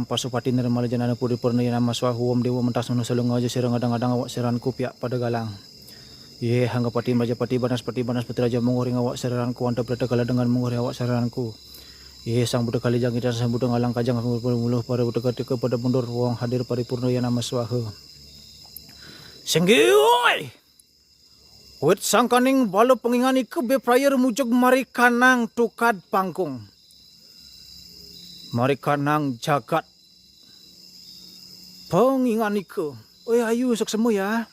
yang pasupati nirmala janana puri purna yana maswa huwam dewa mentas nuna selung aja sirang adang-adang awak siranku piak pada galang. Ye hangga pati majapati pati banas pati raja menguring awak siranku anta berita kala dengan menguring awak siranku. Ye sang budak kali jang kita sang budak ngalang kajang muluh para budak ketika pada mundur wong hadir paripurna yana maswa he. Senggioi. Wit sangkaning balo pengingani ke be prayer mujug mari kanang tukad pangkung. Mari kanang jagat. Pengingani ke. Oi ayu seksemu ya.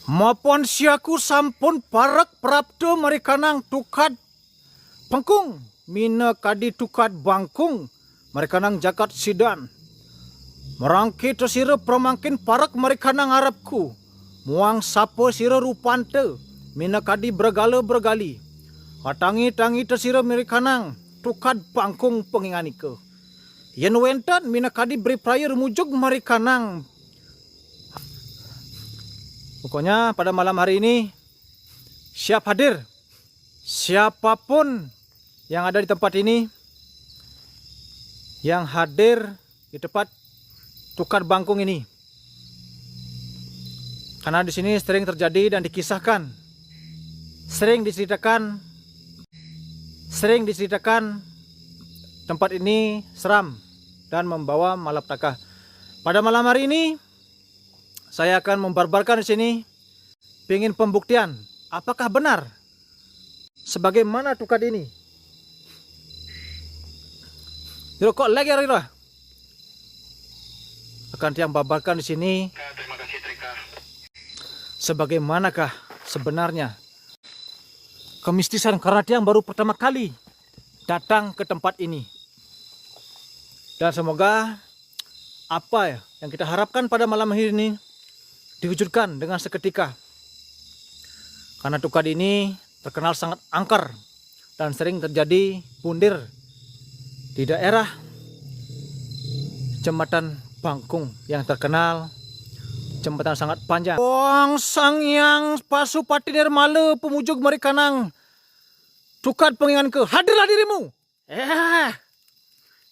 Mapon siaku sampun parak prapto mari kanang tukad pangkung. Mina kadi tukad bangkung. Mari kanang jagat sidan. Merangki tersira pramangkin parak mari kanang arabku. Muang sapo sira rupante, mina kadi bergala-bergali. Hatangi-tangi tersira miri kanang, tukad pangkung pengingani ke. Yen wentan mina kadi beri prayer mujug mari kanang. Pokoknya pada malam hari ini, siap hadir. Siapapun yang ada di tempat ini, yang hadir di tempat tukad bangkung ini. Karena di sini sering terjadi dan dikisahkan, sering diceritakan tempat ini seram dan membawa malapetaka. Pada malam hari ini, saya akan membarbarkan di sini, ingin pembuktian apakah benar sebagaimana tukad ini. Jero kok lagi Rira? Akan tiang babarkan di sini. Terima kasih Trika. Sebagaimanakah sebenarnya kemistisan karena tiang baru pertama kali datang ke tempat ini. Dan semoga apa yang kita harapkan pada malam hari ini diwujudkan dengan seketika. Karena tukad ini terkenal sangat angker dan sering terjadi pundir di daerah Jembatan Bangkung yang terkenal jembatan sangat panjang. Wong sang yang pasupati nirmala pemujug mari kanang tukad pengingan ke hadirlah dirimu.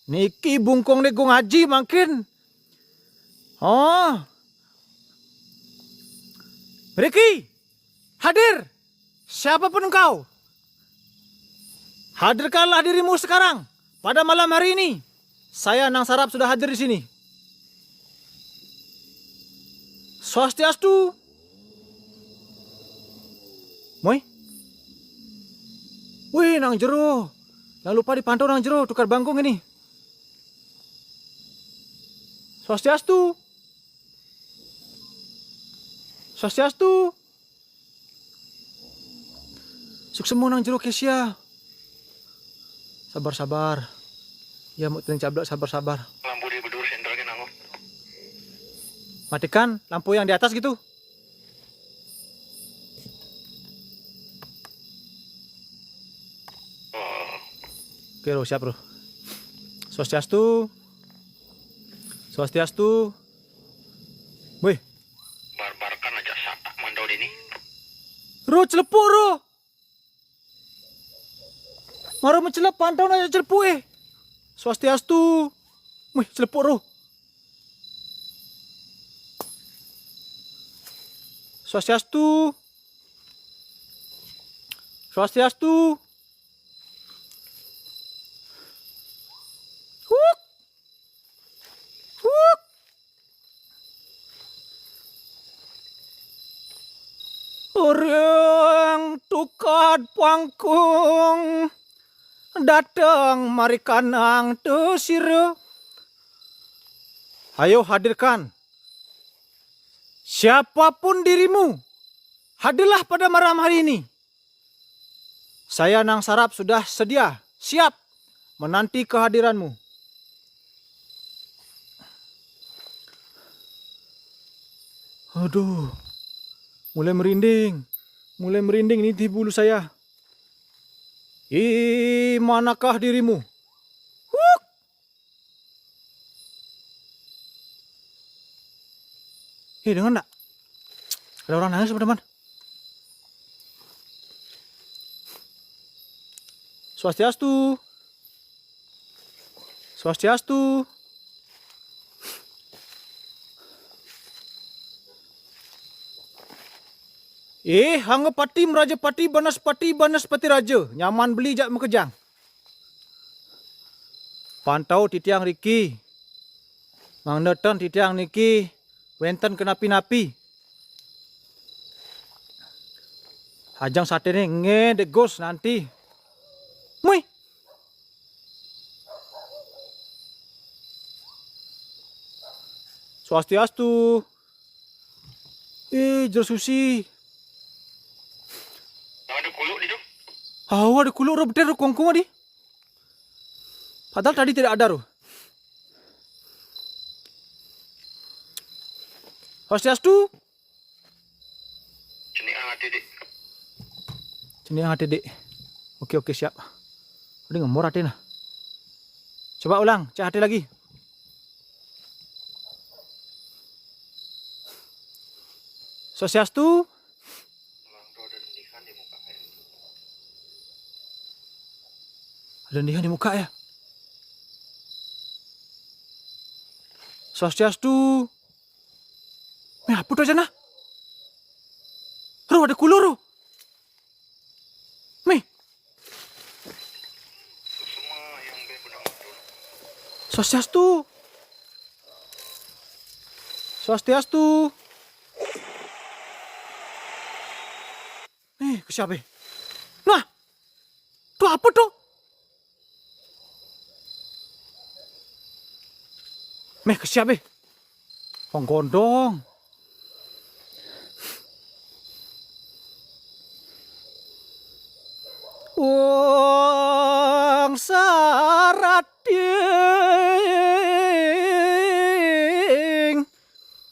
Niki bungkong nego ngaji makin. Oh. Ricky, hadir. Siapapun engkau. Hadirkanlah dirimu sekarang pada malam hari ini. Saya Nang Sarap sudah hadir di sini. Swastiastu. Moy. Wih, nang jero. Jangan lupa dipantau nang jero tukar bangkung ini. Swastiastu. Swastiastu. Suksemu nang jero Kesia. Sabar-sabar. Ya mau cablak sabar-sabar. Lampu di bedur sentral ke nango. Matikan lampu yang di atas gitu. Oke bro, siap bro. Swastiastu. Swastiastu. Wih. Barbarkan aja satak mandau ini. Ro celepuk ro. Maro mencelep pantau aja celepuk Swastiastu. Wih, celepuk ro. Swastiastu. Swastiastu. Huk. Huk. Orang tukad pangkung datang mari kanang tesira. Ayo hadirkan siapapun dirimu, hadirlah pada malam hari ini. Saya Nang Sarap sudah sedia, siap menanti kehadiranmu. Aduh, mulai merinding ini di bulu saya. Manakah dirimu? Huk. Dengar enggak? Ada orang nangis teman-teman. Swastiastu. Swastiastu. Hangapati Merajapati Banaspati Raja. Nyaman beli jak mekejang. Pantau titiang Riki. Mang neten titiang niki. Wenten kenapi-napi. Hajang sate ni ngedegos nanti. Mui. Swastiastu. Jersusi. Ada kuluk di tu. Ada kuluk ro beter ro kongkong di. Padahal tadi tidak ada ro. Swastiastu. Cini hati dek. Oke siap. Udah ngemor hati nah. Coba ulang, cek hati lagi. Swastiastu. Ada rendihan di muka ya. Swastiastu. Apa tu aja nah? Ro ada kulur ro. Swastiastu. Swastiastu. Ke siapa? Nah, tu apa tu? Ke siapa? Hong gondong. Wong sarating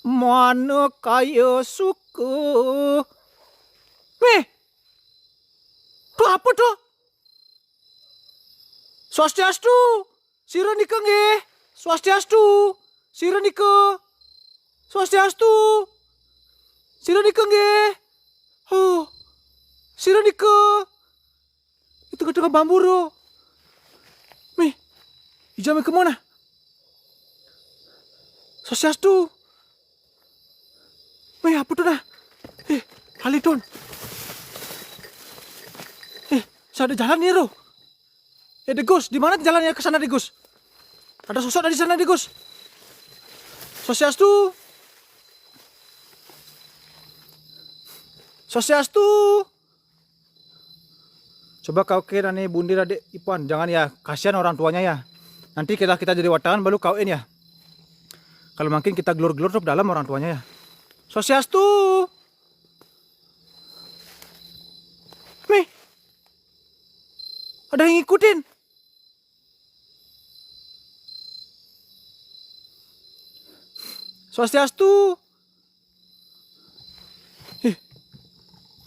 mana kaya suku. Tu apa tu? Swastiastu. Sira nika nggih. Swastiastu. Sira nika. Swastiastu. Sira nika nggih. Sira nika. Itu ketika bambu ro. Ijame ke mana? Swastiastu. Apa tu dah? Haliton. Saya ada jalan ni ro. Degus, di mana jalannya ke sana Degus? Ada sosok dari sana Degus. Swastiastu. Swastiastu. Coba kau kira nih bundir adik Ipan, jangan ya, kasihan orang tuanya ya. Nanti kita jadi watangan baru kawin ya. Kalau makin kita gelur-gelur tuh dalam orang tuanya ya. Swastiastu. Ada yang ngikutin. Swastiastu.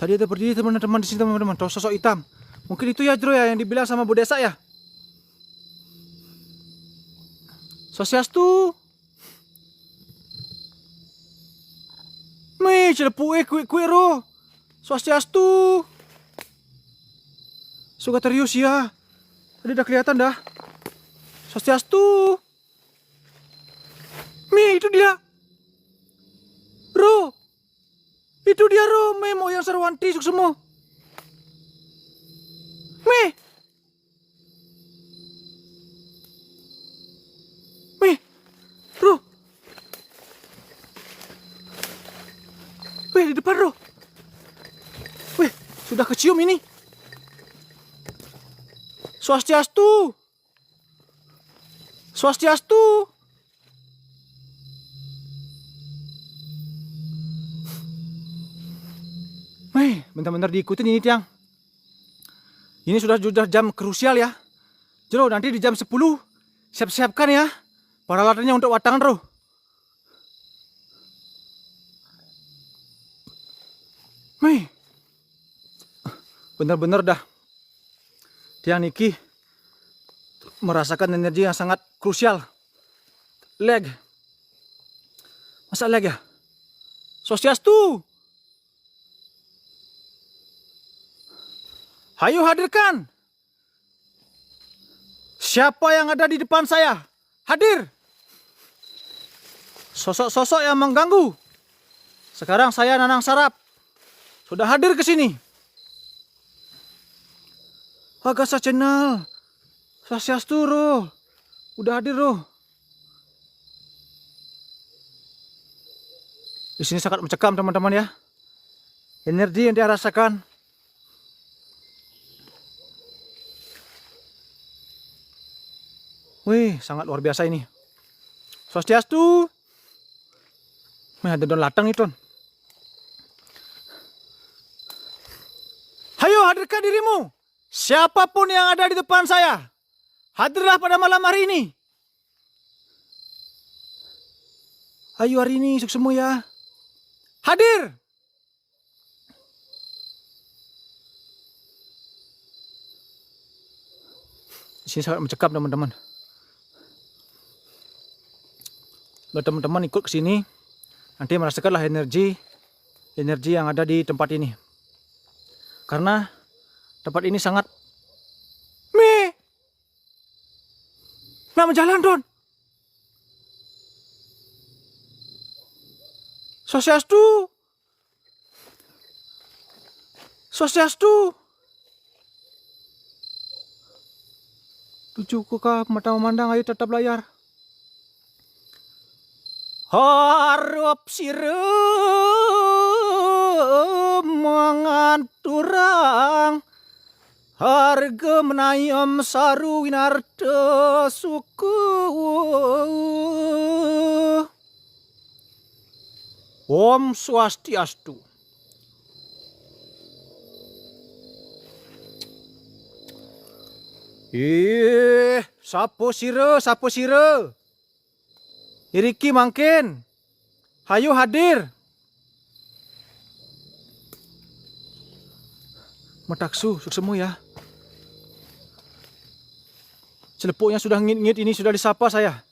Tadi ada berdiri teman-teman di sini teman-teman. Tahu sosok hitam. Mungkin itu ya Jro ya yang dibilang sama Bu Desa ya. Swastiastu. Celepuk kue ro. Swastiastu. Sugaterius ya. Tadi udah kelihatan dah. Swastiastu. Itu dia. Ro. Itu dia ro. Mau yang Sarwanti semua. Ro. Di depan ro. Sudah kecium ini. Swastiastu. Swastiastu. Bentar-bentar diikutin ini tiang. Ini sudah jam krusial ya. Jero nanti di jam 10 siap-siapkan ya peralatannya untuk watangan ro. Benar-benar dah. Tiang niki merasakan energi yang sangat krusial. Leg. Masa leg ya? Swastiastu. Hayo hadirkan. Siapa yang ada di depan saya? hadir. Sosok-sosok yang mengganggu. Sekarang saya Nanang Sarap sudah hadir ke sini. Agasa channel. Swastiastu roh. Udah hadir roh. Di sini sangat mencekam teman-teman ya. Energi yang dia rasakan. Wih, sangat luar biasa ini. Swastiastu. Ada don latang nih, Ton. Hayo, hadirkan dirimu. Siapapun yang ada di depan saya, hadirlah pada malam hari ini. Ayo hari ini, sukses semua ya. Hadir. Di sini sangat mencekam teman-teman. Kalau teman-teman ikut ke sini, nanti merasakanlah energi yang ada di tempat ini. Karena tempat ini sangat nama jalan Don. Swastiastu. Swastiastu. Tujuku kah mata memandang, ayo tetap layar. Harap sirem manganturang harga menayam saru winarta suku. Om Swastiastu. Sapo sira. Iriki mangkin. Hayu hadir. Mataksu, suksemu ya. Celepuknya sudah ngit-ngit ini sudah disapa saya.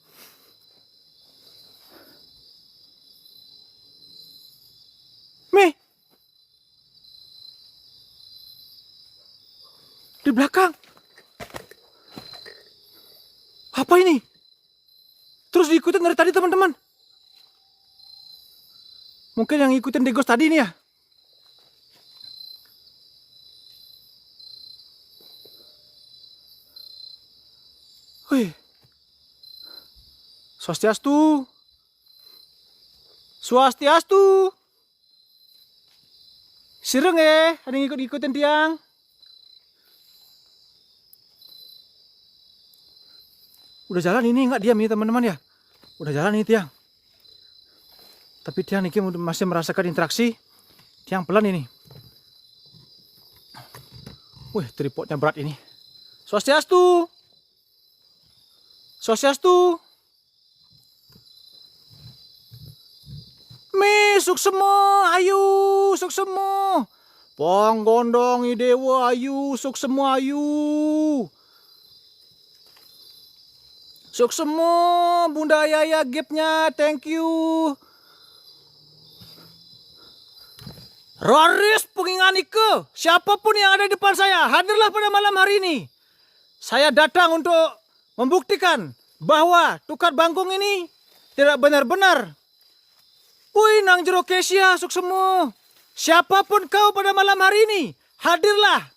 Di belakang. Apa ini? Terus diikutin dari tadi teman-teman. Mungkin yang ikutin Degos tadi nih ya. Wih. Swastiastu. Swastiastu. Sireng ada yang ikut-ikutin tiang. Udah jalan ini enggak diam ini teman-teman ya. Udah jalan ini tiang. Tapi tiang ini masih merasakan interaksi. Tiang pelan ini. Wih, tripodnya berat ini. Swastiastu. Swastiastu. Suksemo, ayu, suksemo. Ponggondong idewa ayu, suksemo ayu. Suksemo, Bunda Yaya gipnya, thank you. Roris penginganike, siapapun yang ada di depan saya, hadirlah pada malam hari ini. Saya datang untuk membuktikan bahwa tukar bangkung ini tidak benar-benar. Wih, nang jero kesia, suksemo. Siapapun kau pada malam hari ini, hadirlah.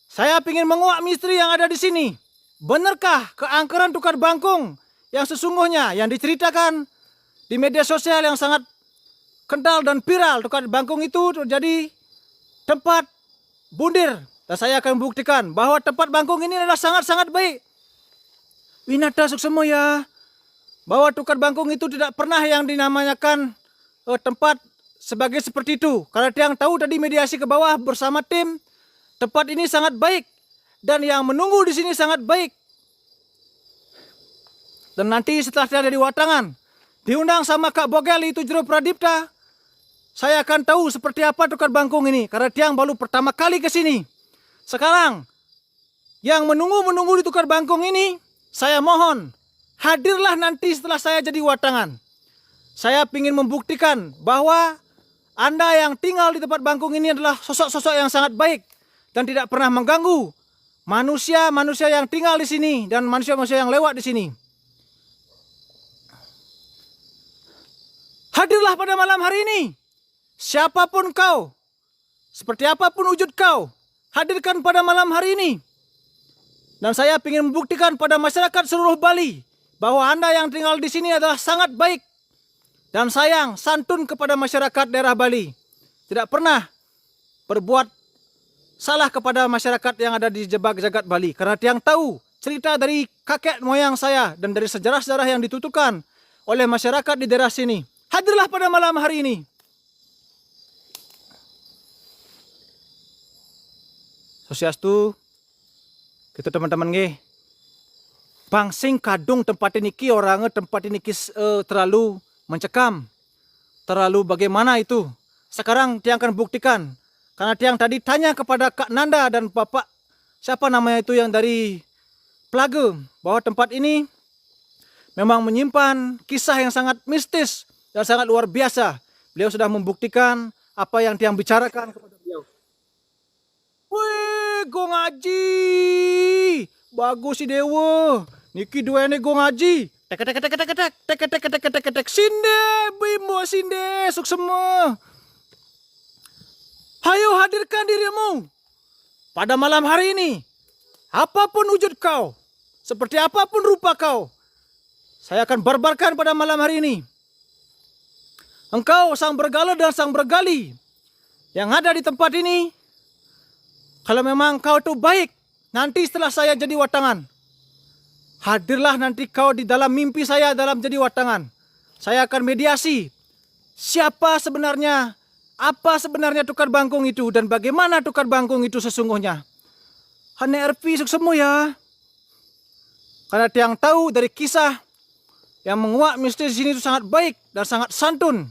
Saya ingin menguak misteri yang ada di sini. Benarkah keangkeran tukar bangkung yang sesungguhnya yang diceritakan di media sosial yang sangat kental dan viral? Tukar bangkung itu terjadi tempat bundir. Dan saya akan membuktikan bahwa tempat bangkung ini adalah sangat-sangat baik. Winata suksemo ya. Bahwa tukar bangkung itu tidak pernah yang dinamakan tempat sebagai seperti itu. Karena yang tahu tadi mediasi ke bawah bersama tim, tempat ini sangat baik. Dan yang menunggu di sini sangat baik. Dan nanti setelah saya ada di Watangan, diundang sama Kak Bogel itu Jero Pradipta, saya akan tahu seperti apa tukar bangkung ini. Karena Tiang baru pertama kali ke sini. Sekarang, yang menunggu di tukar bangkung ini, saya mohon, hadirlah nanti setelah saya jadi Watangan. Saya ingin membuktikan bahwa Anda yang tinggal di tempat bangkung ini adalah sosok-sosok yang sangat baik. Dan tidak pernah mengganggu manusia-manusia yang tinggal di sini dan manusia-manusia yang lewat di sini. Hadirlah pada malam hari ini. Siapapun kau, seperti apapun wujud kau, hadirkan pada malam hari ini. Dan saya ingin membuktikan pada masyarakat seluruh Bali bahwa Anda yang tinggal di sini adalah sangat baik dan sayang, santun kepada masyarakat daerah Bali. Tidak pernah berbuat salah kepada masyarakat yang ada di jagat Bali. Karena Tiang tahu cerita dari kakek moyang saya dan dari sejarah-sejarah yang dituturkan oleh masyarakat di daerah sini. Hadirlah pada malam hari ini. Sosiastu, gitu teman-teman nge. Bangsing kadung tempat ini ki orangnya tempat ini ki terlalu mencekam. Terlalu bagaimana itu? Sekarang Tiang akan buktikan. Karena Tiang tadi tanya kepada Kak Nanda dan Bapak siapa namanya itu yang dari Pelage bahwa tempat ini memang menyimpan kisah yang sangat mistis dan sangat luar biasa. Beliau sudah membuktikan apa yang Tiang bicarakan kepada beliau. Wih, go ngaji. Bagus si Dewa. Niki dua ini go ngaji. Tek. Sinde, bimo sinde, suk semua. Hayo hadirkan dirimu pada malam hari ini. Apapun wujud kau, seperti apapun rupa kau, saya akan barbarkan pada malam hari ini. Engkau sang bergala dan sang bergali yang ada di tempat ini. Kalau memang kau itu baik, nanti setelah saya jadi watangan, hadirlah nanti kau di dalam mimpi saya dalam jadi watangan. Saya akan mediasi siapa sebenarnya, apa sebenarnya tukar bangkung itu dan bagaimana tukar bangkung itu sesungguhnya. Hanya RP semua ya. Karena Tiang tahu dari kisah yang menguak mistis di sini itu sangat baik dan sangat santun.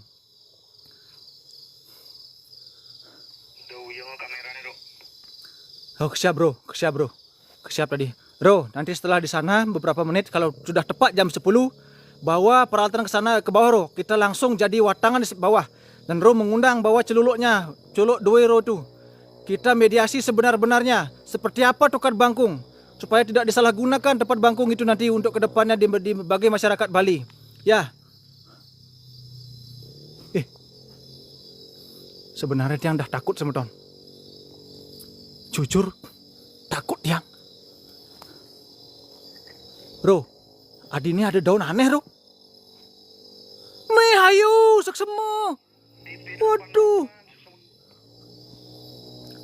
Oh, kesiap bro. Kesiap tadi. Bro, nanti setelah di sana beberapa menit kalau sudah tepat jam 10, bawa peralatan ke sana ke bawah Ro. Kita langsung jadi watangan di bawah. Dan Ro mengundang bawa celuluknya, celuk dua Ro tu. Kita mediasi sebenar-benarnya seperti apa tukar bangkung supaya tidak disalahgunakan tempat bangkung itu nanti untuk kedepannya bagi masyarakat Bali. Ya. Sebenarnya Tiang dah takut sama Tom. Jujur, takut Tiang. Bro, Adi ini ada daun aneh, Bro. Meh, hayu, seksemu. Waduh.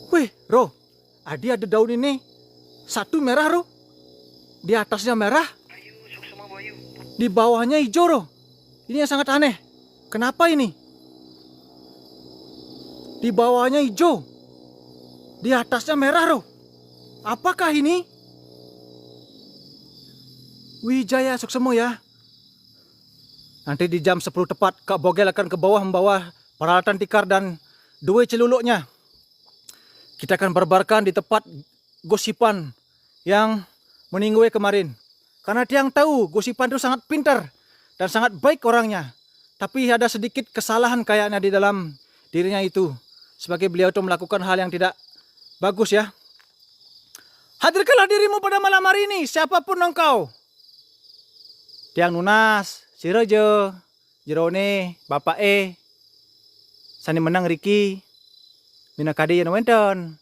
Wih, Bro, Adi ada daun ini. Satu merah, Bro. Di atasnya merah. Di bawahnya hijau, Bro. Ini yang sangat aneh. Kenapa ini? Di bawahnya hijau. Di atasnya merah, Bro. Apakah ini? Wijaya suksemo ya. Nanti di jam 10 tepat Kak Bogel akan ke bawah membawa peralatan tikar dan dua celuluknya. Kita akan barbarkan di tempat gosipan yang meninggal kemarin. Karena Tiang tahu gosipan itu sangat pintar dan sangat baik orangnya. Tapi ada sedikit kesalahan kayaknya di dalam dirinya itu. Sebagai beliau itu melakukan hal yang tidak bagus ya. Hadirkanlah dirimu pada malam hari ini, siapapun engkau. Tiang Nunas, si Rejo, Jerone, Bapak Sani menang Riki, Mina kadi yang wenten.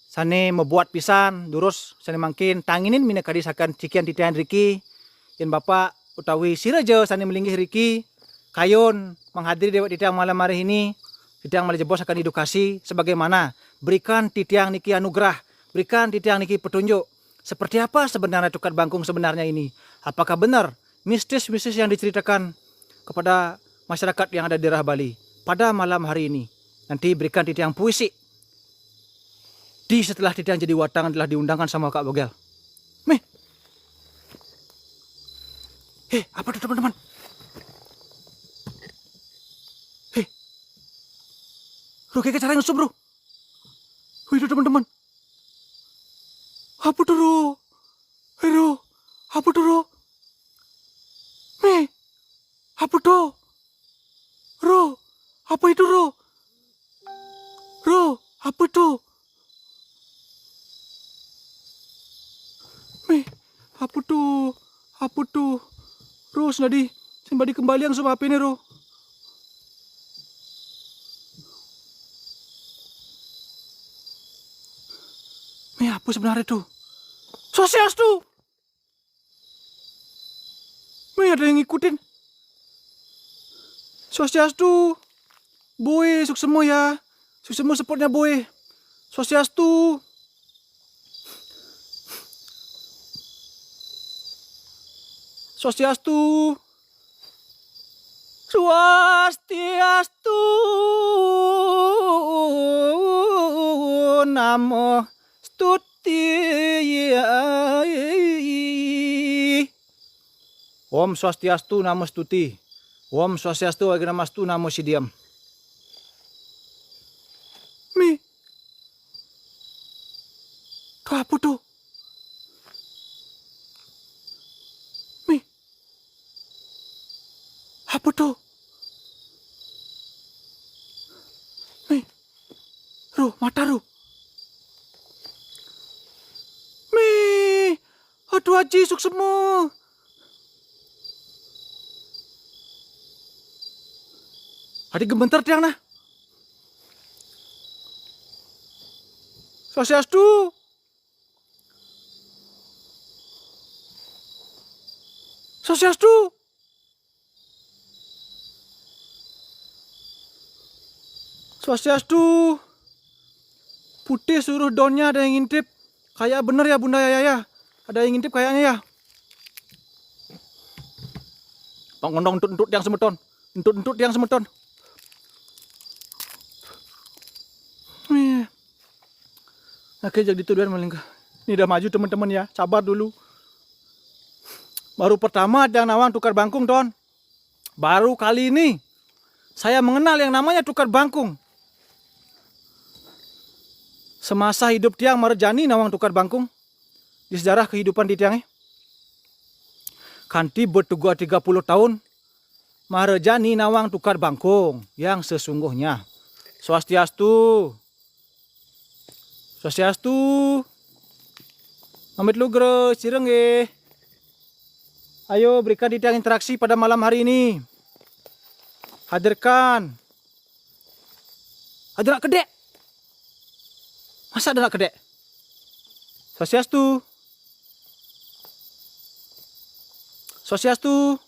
Sani membuat pisan, durus sani mangkin tanginin mina kadi sakan cikian titian Riki. Yang Bapak utawi si Rejo sani melinggih Riki, kayon menghadiri dewa titiang malam hari ini. Titiang malajebos akan edukasi sebagaimana berikan titiang niki anugerah, berikan titiang niki petunjuk. Seperti apa sebenarnya tukar bangkung sebenarnya ini? Apakah benar mistis-mistis yang diceritakan kepada masyarakat yang ada di daerah Bali pada malam hari ini? Nanti berikan titiang puisi. Di setelah titiang jadi watangan telah diundangkan sama Kak Bogel. Meh. Apa tuh teman-teman? Bro, kayak cara nyusup bro. Wih itu teman-teman. Apa tuh bro? Bro, apa tuh bro? Apa tuh? Bro, apa itu bro? Bro, apa tuh? Apa tuh? Apa tuh? Bro, senadi kembali yang sama apa ini bro? Apa sebenarnya itu? Swastiastu. Ada yang ngikutin. Swastiastu. Boy, suksemo ya. Suksemo supportnya boy. Swastiastu. Swastiastu. Swastiastu. Namo Stuti. Om Swastiastu Namo Stuti. Om Swastiastu Agamastu Namo Sidiam. Mi. Itu apa tuh? Mi. Apa tuh? Mi. Ruh, mata ruh. Mi. Aduh Haji suksemo. Adik gebentar tiang nah. Swastiastu. Swastiastu. Swastiastu. Putih suruh daunnya ada yang ngintip. Kayak bener ya Bunda Yaya. Ada yang ngintip kayaknya ya. Pangondong entut yang semeton. Entut yang semeton. Oke, jadi tuduhan malingkah. Ini udah maju teman-teman ya, sabar dulu. Baru pertama ada yang nawang tukar bangkung, Ton. Baru kali ini saya mengenal yang namanya tukar bangkung. Semasa hidup tiang marjani nawang tukar bangkung. Di sejarah kehidupan di tiangnya. Kanti bertugas 30 tahun. Marjani nawang tukar bangkung yang sesungguhnya. Swastiastu. Swastiastu. Amit lugro sireng ye. Ayo berikan di tiang interaksi pada malam hari ini. Hadirkan. Ada nak kedek? Masa ada nak kedek? Swastiastu. Swastiastu.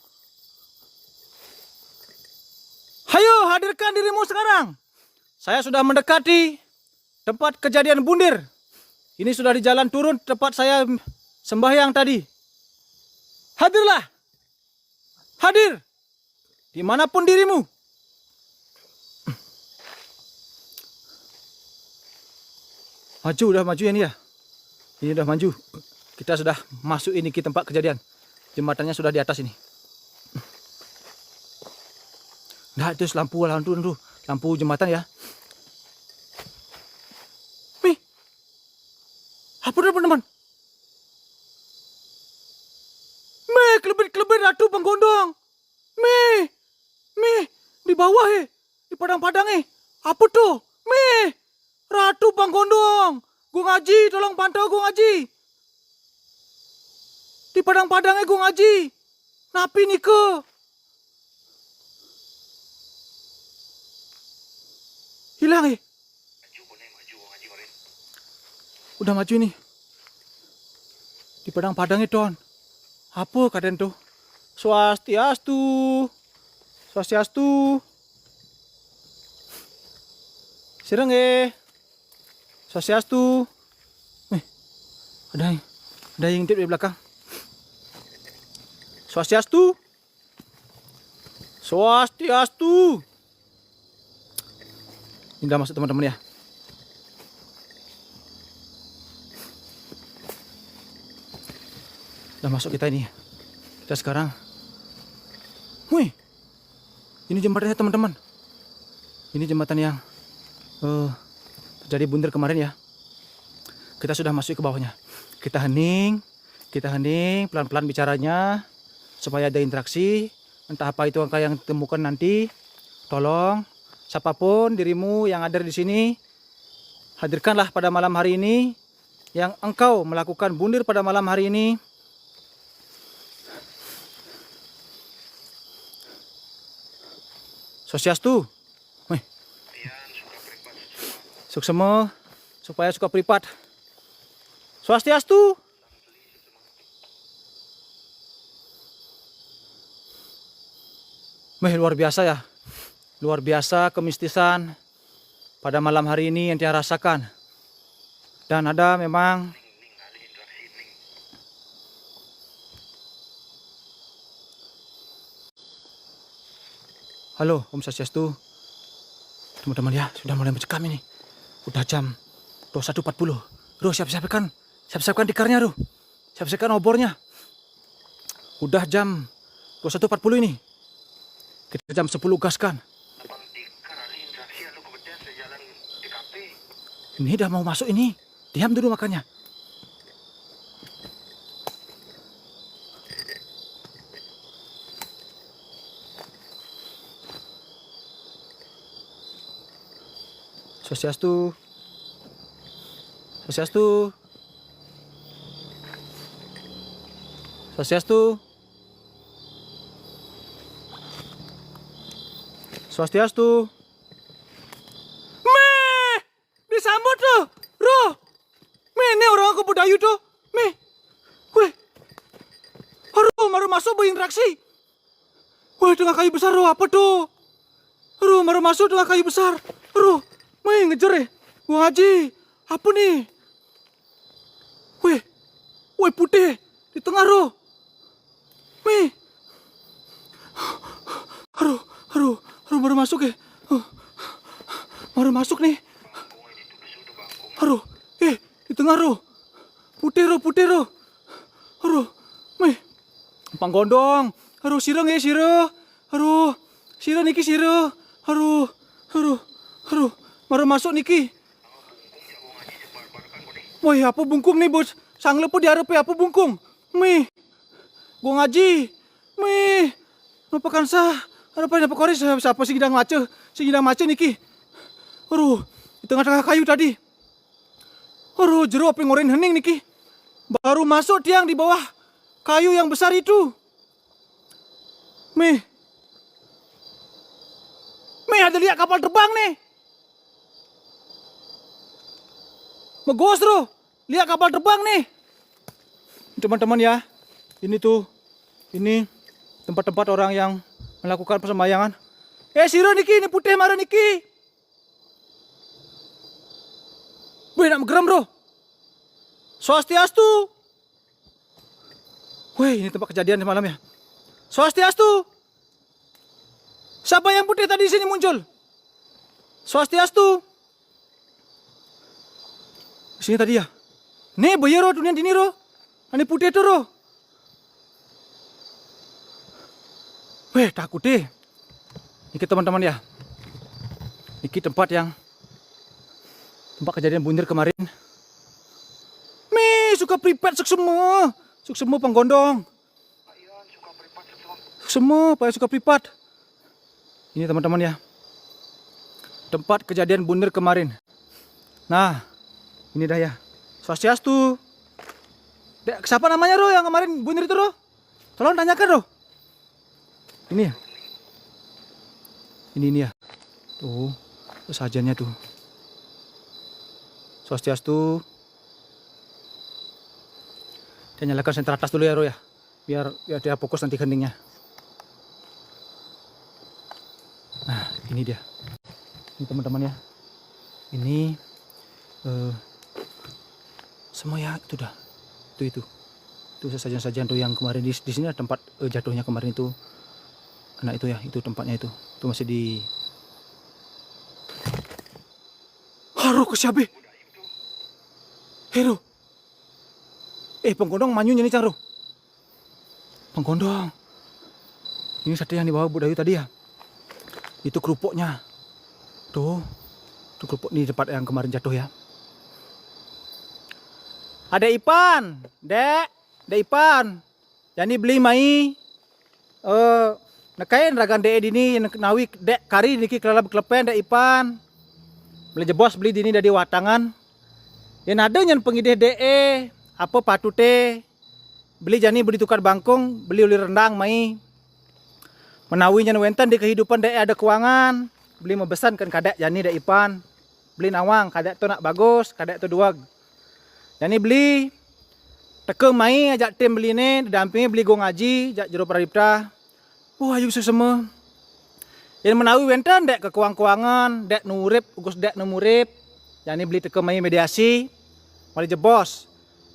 Hayo hadirkan dirimu sekarang. Saya sudah mendekati tempat kejadian bundir. Ini sudah di jalan turun tempat saya sembahyang tadi. Hadirlah. Hadir. Dimanapun dirimu. Maju, udah maju ya ini ya. Ini udah maju. Kita sudah masuk ini ke tempat kejadian. Jembatannya sudah di atas ini. Nah, itu lampu jembatan ya. Apa teman-teman? Kelebit ratu penggondong. Di bawah di padang-padang Apa tuh? Ratu penggondong. Gung Haji, tolong pantau Gung Haji. Di padang-padang Gung Haji. Napi nih ke? Hilang Udah maju nih. Di padang-padangnya Don. Apa keadaan tuh? Swastiastu. Swastiastu. Sireng Swastiastu. Ada yang ngintip di belakang. Swastiastu. Swastiastu. Ini udah masuk teman-teman ya. Udah masuk kita ini. Kita sekarang. Wih. Ini jembatannya teman-teman. Ini jembatan yang terjadi bundir kemarin ya. Kita sudah masuk ke bawahnya. Kita hening pelan-pelan bicaranya supaya ada interaksi. Entah apa itu angka yang ditemukan nanti. Tolong siapapun dirimu yang ada di sini, hadirkanlah pada malam hari ini yang engkau melakukan bundir pada malam hari ini. Swastiastu. Suksema supaya suka pripat. Swastiastu. Luar biasa ya. Luar biasa kemistisan pada malam hari ini yang dia rasakan. Dan ada memang halo, Om Swastiastu. Teman-teman ya, sudah mulai mencekam ini. Udah jam 21.40. Ruh, siap-siapkan tikarnya, Ruh. Siap-siapkan obornya. Udah jam 21.40 ini. Kita jam 10 gaskan. Abang tikar ahli interaksi atau kebetulan sejalan TKP. Ini udah mau masuk ini. Diam dulu makanya. Swastiastu. Swastiastu. Swastiastu. Swastiastu. Meh! Disambut tuh, Roh. Meh, ini orang aku budayu tuh. Meh. Weh. Aduh, baru masuk berinteraksi. Weh, tengah kayu besar, Roh. Apa tuh? Aduh, baru masuk tengah kayu besar. Aduh, meh, ngejar ya. Wah, Haji. Apa nih? Weh. Weh, putih. Di tengah, Roh. Meh. Aduh, baru masuk ya. Baru masuk nih. Aduh, di tengah, Roh. Putih, Roh. Aduh, meh. Panggondong. Aduh, sireng ya, sireng. Aduh, sireng niki sireng. Aduh. Baru masuk niki. Woi, apa bungkung nih, Bos? Sang lepo diharap ya, apa bungkung? Meh. Gua ngaji. Meh. Lupakan sah. Apa kori siapa si gidang mace niki. Aduh, di tengah-tengah kayu tadi. Aduh, jero apa ngoren hening niki. Baru masuk tiang di bawah kayu yang besar itu. Meh, ada lihat kapal terbang nih. Megos, Bro. Lihat kapal terbang nih. Teman-teman ya. Ini tempat-tempat orang yang melakukan persembayangan. Siro niki, ini putih marah niki. Weh, nak geram, Bro. Swastiastu. Weh, ini tempat kejadian semalam ya. Swastiastu. Siapa yang putih tadi di sini muncul? Swastiastu. Sini tadi ya. Nih, bayar, Ro, dunia dini, Ro. Ini putih tuh, Ro. Weh, takut deh. Ini teman-teman ya. Ini tempat kejadian bundir kemarin. Suka pripet semua penggondong. Semua suka pripat. Ini teman-teman ya. Tempat kejadian bundir kemarin. Nah, ini dah ya. Swastiastu. Dek, siapa namanya, Ro, yang kemarin bundir itu, Ro? Tolong tanyakan, Ro. Ini ya. Ini ya. Tuh, sajannya tuh. Swastiastu. Dia nyalakan senter atas dulu ya, Ro ya. Biar dia fokus nanti keningnya. Nah, ini dia. Ini teman-teman ya. Ini semua ya, itu dah. Itu sajian-sajian tuh yang kemarin di sini ada tempat jatuhnya kemarin itu. Nah, itu ya, itu tempatnya itu. Itu masih di Haro ke siabe. Hero. Penggondong manyunya nih, Cang, Ro. Penggondong. Ini sate yang dibawa Bu Dayu tadi ya. Itu kerupuknya. Tuh. Itu kerupuk nih tempat yang kemarin jatuh ya. Ada Ipan. Dek Ipan. Jadi beli mai. Nekain ragan dek dini nawi dek kari niki kelala beklepen dek Ipan. Beli jebos beli dini dari watangan. Yang ada yang pengideh dek apa patute beli jani beli tukar bangkung beli uli rendang mai menawi nyan wenten di kehidupan dek ada keuangan beli mebesan kan kadek jani dek Ipan beli nawang kadek tu nak bagus kadek tu duag jani beli Teke mai ajak tim beli ni, didampingi beli go ngaji, jak jero pradipta. Ayu semua. Yang menawi wenten dek kekuang-kuangan, dek nurip, ugus dek nemurip. Yang ini beli teke mai mediasi, mali jebos.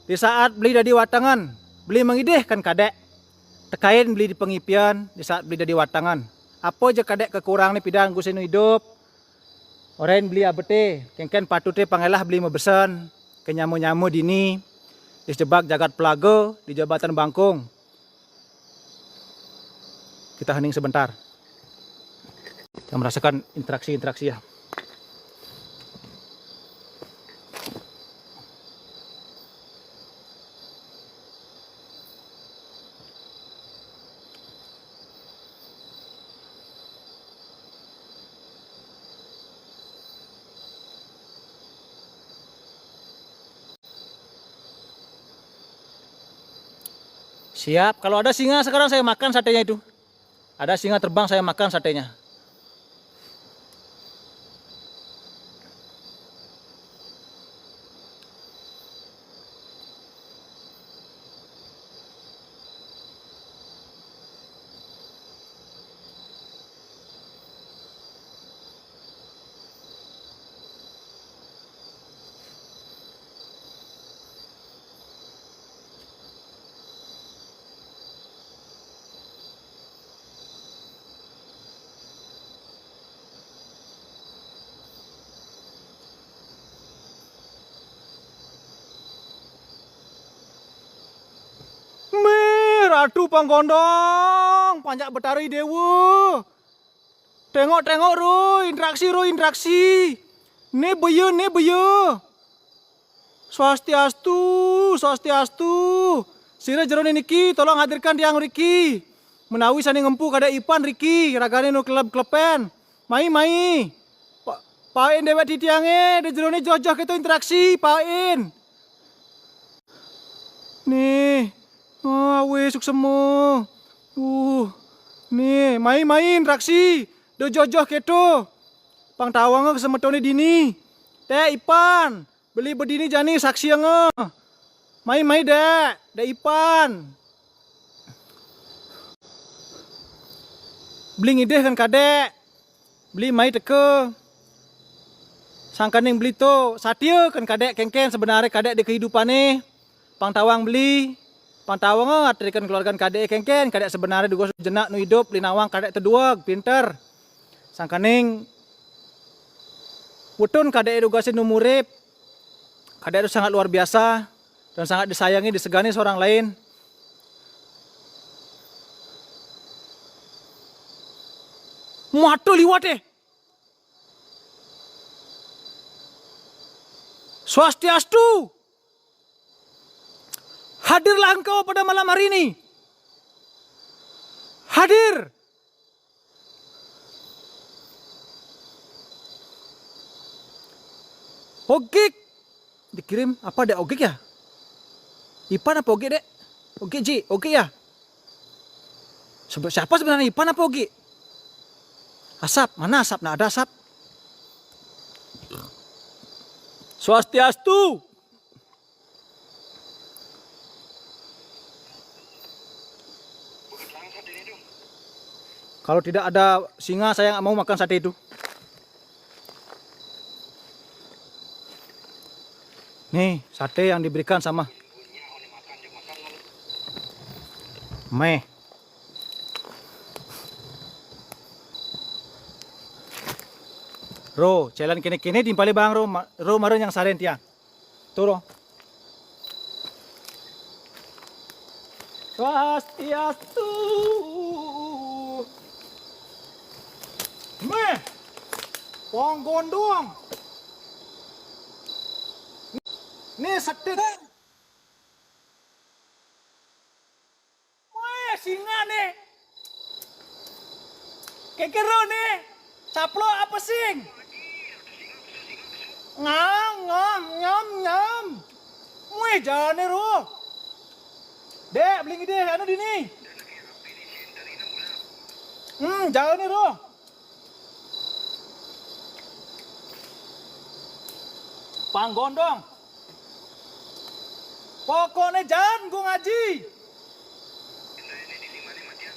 Di saat beli dari watangan, beli mengidehkan kadek. Tekain beli di pengipian, di saat beli dari watangan. Apa aja kadek kekurang ni pidan gusinu hidup. Orang beli abete, kengken patute pangelah beli mebesan, kenyamu-nyamu dini. Disebab jagat pelago di Jabatan Bangkung. Kita hening sebentar. Kita merasakan interaksi-interaksi ya. Siap, kalau ada singa sekarang saya makan satenya itu. Ada singa terbang saya makan satenya. Ratu Panggondong, panjak betari dewa. Tengok-tengok ro, interaksi. Ne beyo. Swastiastu. Sira jero niki, tolong hadirkan tiang Riki. Menawi sani ngempu kada Ipan Riki, ragane no klep-klepen. Mai. Pain dewek di tiange, de jero ne jojoh keto interaksi, pain. Nih. Wes suksemo. Nih, main interaksi. Do jojoh keto. Pang tawang kesemetone dini. Teh Ipan, beli bedini jani saksi yang Mai dek Ipan. Beli ngideh kan kadek. Beli mai teke. Sangkan yang beli to satia kan kadek kengken sebenarnya kadek di kehidupan nih. Pang tawang beli. Pantawang atrikan keluarga kadek kengken, kadek sebenarnya juga jenak nu hidup linawang kadek teduag pinter. Sangkaning putun kadek edukasi nu murip. Kadek itu sangat luar biasa dan sangat disayangi, disegani seorang lain. Matu liwat Swastiastu. Hadirlah engkau pada malam hari ini. Hadir. Ogik. Dikirim apa dek Ogik ya? Ipan apa Ogik dek? Ogik Ji, Ogik ya? Siapa sebenarnya Ipan apa Ogik? Asap, mana asap? Nah ada asap. Swastiastu. Kalau tidak ada singa, saya nggak mau makan sate itu. Nih, sate yang diberikan sama Meh. Ro, jalan kene-kene timpali bang ro maren yang saren tiang. Tuh ro. Swastiastu. Meh, Panggondong. Nih setit. Meh, singa nih. Kekero nih. Caplo apa sing? Nyam. Meh, jangan nih ro. Dek, beli ide, anu dini. Jangan nih ro. Panggondong. Pokoknya jangan gua ngaji. Ini lima nih Matian.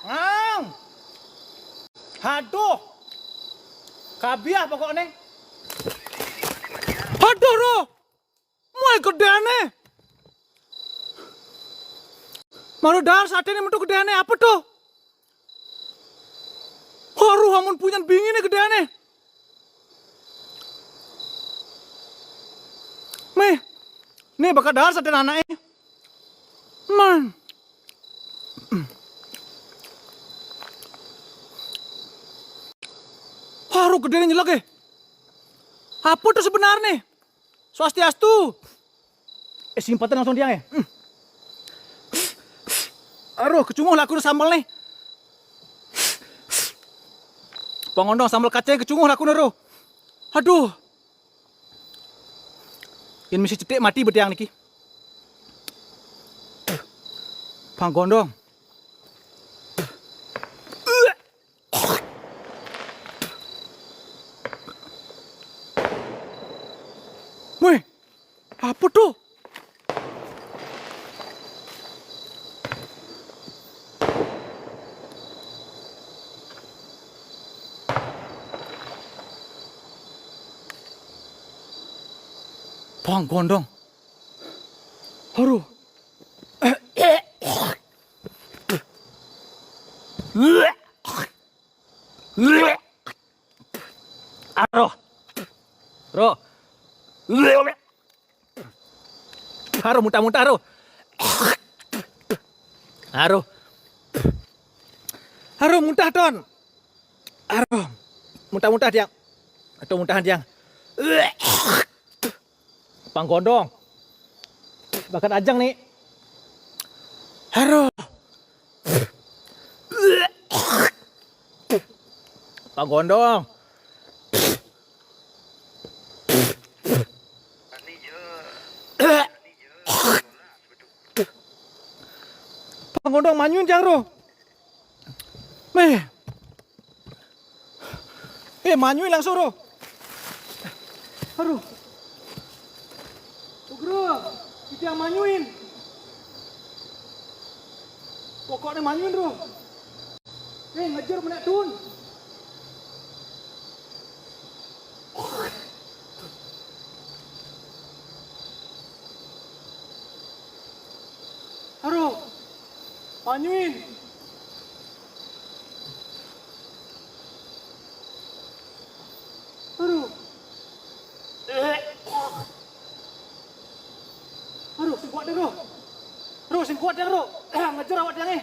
Ngam. Haduh. Kabiah pokoknya. Haduh roh. Mulai gedane. Malu dahar saat ini mentuk gedane apa tuh? Haruh amun punya bingin gedane. Nih bakal dahar saat ini anaknya. Man. Haruh gedane nyelak ya. Apa tuh sebenarnya? Swastiastu. Simpatan langsung dia ya. Aduh, kecumuh lah aku sambal nih. Pangondong sambal kacang kecumuh lah aku naruh. Aduh. Ini mesti cetek mati betiang niki. Panggondong. Weh, apa tuh? Panggondong. Aduh. Aduh. Bro. Haruh muntah-muntah haruh. Haruh. Haruh muntah Don. Haruh. Muntah-muntah dia. Atau muntahan dia. Panggondong. Bahkan ajang nih. Haruh. Panggondong. Panggondong manyun jang ro. Manyun langsung ro. Aduh. Bro, kita yang manyuin. Pokoknya manyuin bro. Ngejar menek tun. Aduh, manyuin. Aduh. Aduh, sing kuat deh, bro. Bro, sing kuat deh, bro. Ngejar awak dia nih.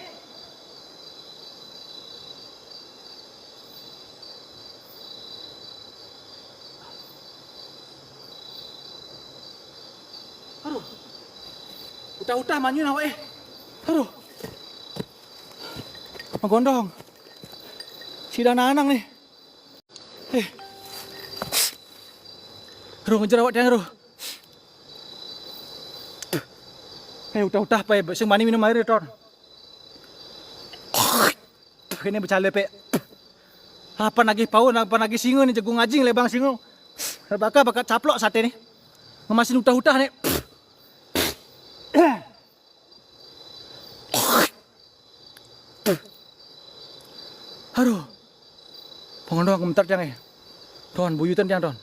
Aduh. Utah-utah manyun awak Aduh. Menggondong. Sidang nanang nih. Aduh, ngejar awak dia, bro. Udah pe, sing mani minum air ton. Kene bercale pe. Apa lagi paun, apa lagi singo nih jagung ngajing lebang singo. Bakal caplok sate nih. Ngemasin utah-utah nih. Aduh. Pengondong kementar jang Don, buyutan jang Don.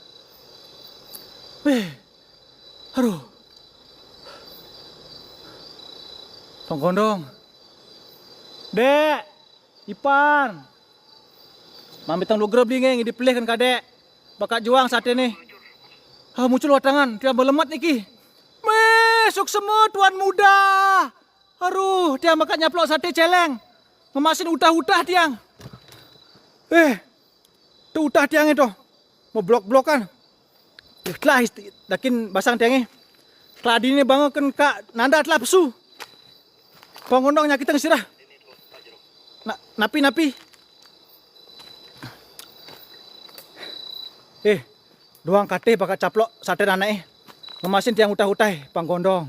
Aduh. Panggondong. Dek, Ipan. Mami tang lu grab dingeng dipilih kan kadek. Bakal juang saat ini. Muncul watangan, dia melemat niki. Suk semua tuan muda. Aduh, dia makan nyaplok sate celeng. Ngemasin utah-utah tiang. Tuh utah tiang itu. Mau blok-blokan. Telah dakin basang tiangnya. Telah dini bangun kak nanda telah pesu. Panggondong nyakitan sirah. Napi. Doang kate bakal caplok sate anak ngemasin tiang utah-utah Panggondong.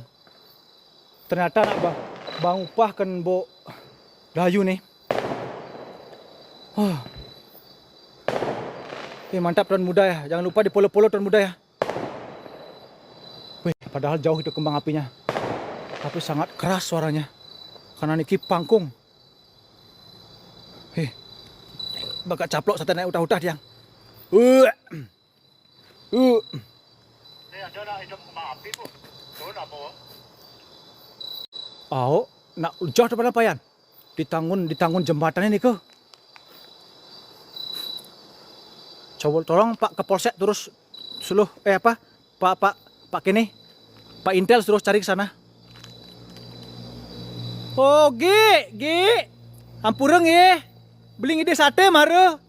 Ternyata nak bang upah kan bo dayu nih. Mantap tuan muda ya. Jangan lupa di polo-polo tuan muda ya. Padahal jauh itu kembang apinya. Tapi sangat keras suaranya. Karena niki pangkung. Bakal caplok sate naik utah-utah tiang. Ini ada nak hidup kembang api bu. Turun apa? Nak jauh depan apa yan? Ditanggun jembatan ini ke. Coba tolong Pak Kapolsek terus suluh Pak kini Pak Intel terus cari ke sana. Oh, Gi. Ampureng ye. Beli ide sate mare.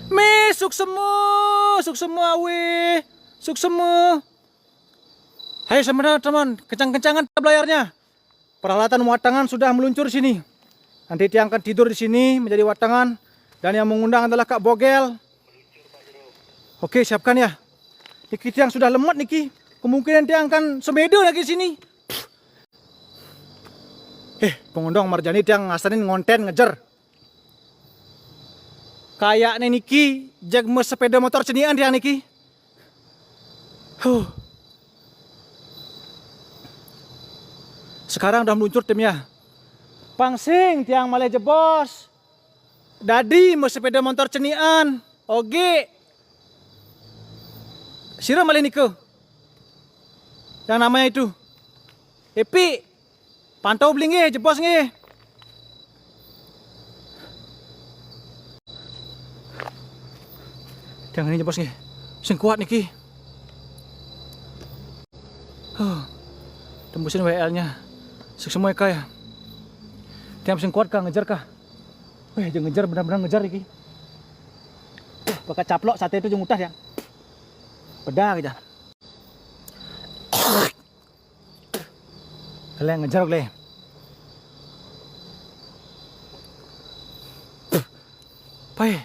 Me suk semua we. Suk semua. Hai teman-teman, kencang-kencangan belayarnya. Peralatan watangan sudah meluncur sini. Nanti tiang akan tidur di sini menjadi watangan. Dan yang mengundang adalah Kak Bogel. Oke, siapkan ya. Niki tiang sudah lemot niki. Kemungkinan tiang akan semedo lagi sini. Pengundang Marjani tiang ngasanin ngonten ngejer. Kayak niki jag sepeda motor cenian tiang niki. Sekarang udah meluncur timnya. Pangsing tiang malih jebos. Dadi sepeda motor cenian. Oge. Sira malih niku. Yang namanya itu. Epi. Pantau beli nge, jebos nge. Tiang ini jebos nge. Sing kuat niki. Tembusin WL-nya. Semua ya. Tiang sing kuat kah ngejar kah? Jangan ngejar, benar-benar ngejar iki. Bakal caplok sate itu jeung utah ya. Pedah aja. Kalian ngejar kalian.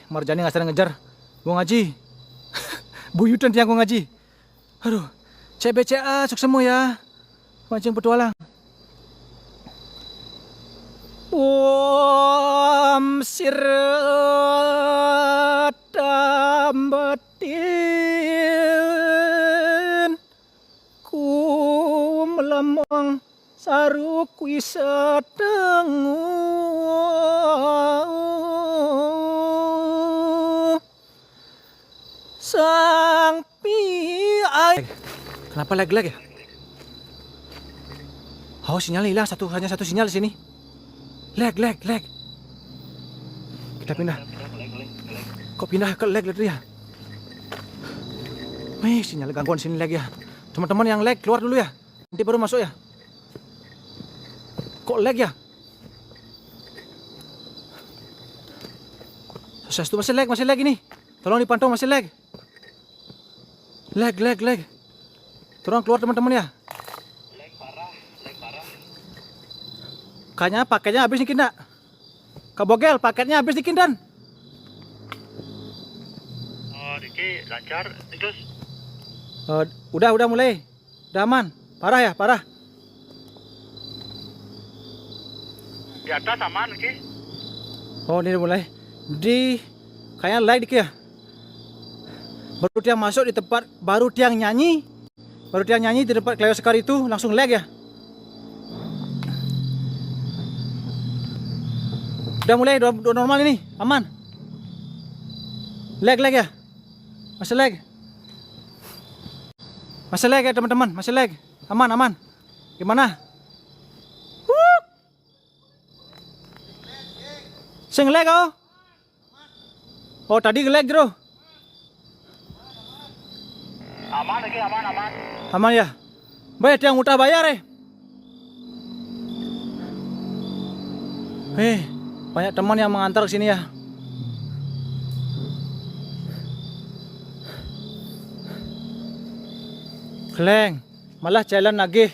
Marjani ngasih ngejar. Gua ngaji. Buyutan tiang gua ngaji. Aduh. CBCA suk semua ya. Mancing petualang. Siratam batin ku melemong saruk wisa tengu sang piai. Kenapa lag ya? Sinyal hilang hanya satu sinyal di sini. Lag. Kita pindah. Kok pindah ke lag ya? Sinyal gangguan sini lag ya. Teman-teman yang lag keluar dulu ya. Nanti baru masuk ya. Kok lag ya? Sukses tuh masih lag ini. Tolong dipantau masih lag. Lag. Tolong keluar teman-teman ya. Lag parah. Kayaknya paketnya habis nih Kinda. Kak Bogel, paketnya habis nih Kindan. Diki lancar terus. Udah mulai. Udah aman. Parah ya, parah. Di atas aman Diki. Ini udah mulai. Kayaknya lag dikit ya. Baru tiang masuk di tempat, baru tiang nyanyi di tempat Cleo Sekar itu langsung lag ya. Udah mulai, udah normal ini, aman. Lag ya, masih lag ya teman-teman, masih lag, aman. Gimana? Sing lag tadi lag bro. Aman lagi, aman. Aman ya. Baik, yang utah bayar banyak teman yang mengantar ke sini ya. Keleng, malah jalan lagi.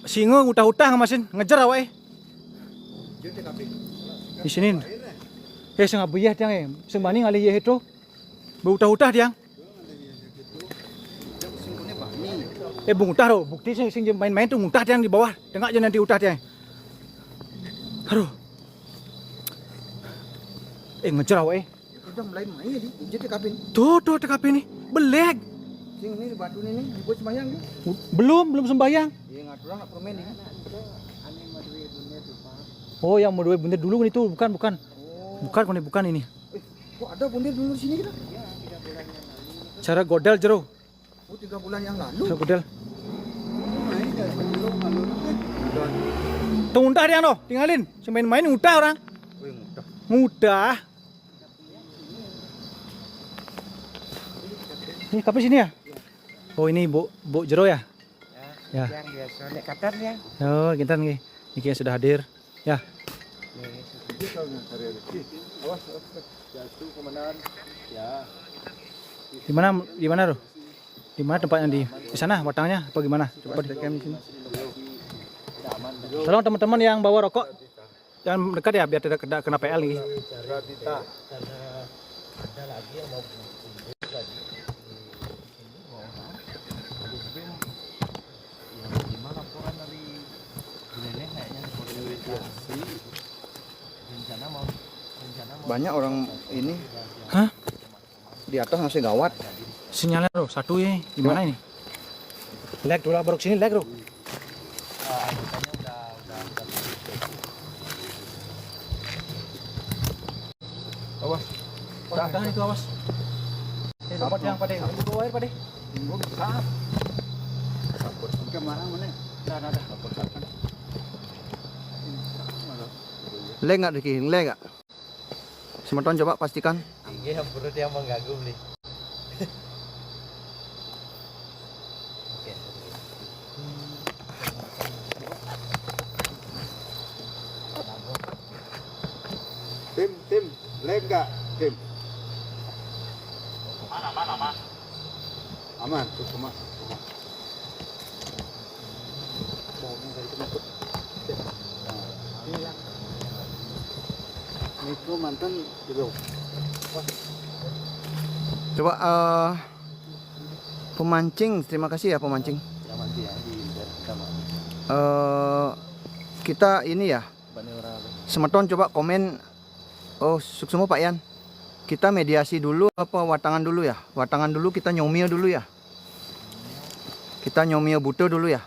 Singo utah-utah ngamasin, ngejar awake. Di sini. Sing abuyah tiang sing bani ngalih ye itu. Beutah-utah tiang. Bung utah ro, bukti sing main-main tuh utah tiang di bawah. Tengok aja nanti utah tiang. Aduh. Ngejar awake. Udah mulai main di TKP ini. Tuh TKP ini. Beleg. Sing ini di batu ini buat sembahyang dia. Belum sembahyang. Iya ngatur nak permen ini. Oh, yang mau dua bundir dulu itu bukan. Oh. Bukan ini. Kok ada bundir dulu di sini kita? Cara godel jero. Oh 3 bulan yang lalu. Cara godel. Nah, ini dari sebelum lalu. Tuh udah dia no, tinggalin. Main-main udah orang. Wih mudah. Mudah. Ini kapan sini ya? Oh ini bu jero ya? Ya. Yang biasa nek katar ya. Oh kita nih, ini sudah hadir. Ya. Awas, jatuh komandan. Ya. Di mana tuh? Di mana tempatnya di sana watangnya apa gimana? Coba di cam sini. Tolong teman-teman yang bawa rokok jangan dekat ya biar tidak kena PL nih. Banyak orang ini. Hah? Di atas masih gawat. Sinyalnya bro, satu ya. Gimana ini? Lag dulu bro, sini lag bro. Awas. Tahan itu awas. Dapat yang pada bawa air pada. Kemana mana? Ada. Leg nggak Diki? Leg nggak? Semeton coba pastikan. Iya, perut yang mengganggu nih. Tim, leg nggak? Tim. Mana. Aman, tuh cuma. Mikro mantan dulu. Coba pemancing, terima kasih ya pemancing. Kita ini ya. Semeton coba komen. Oh, sukses Pak Yan. Kita mediasi dulu apa watangan dulu ya? Watangan dulu kita nyomio dulu ya. Kita nyomio buto dulu ya.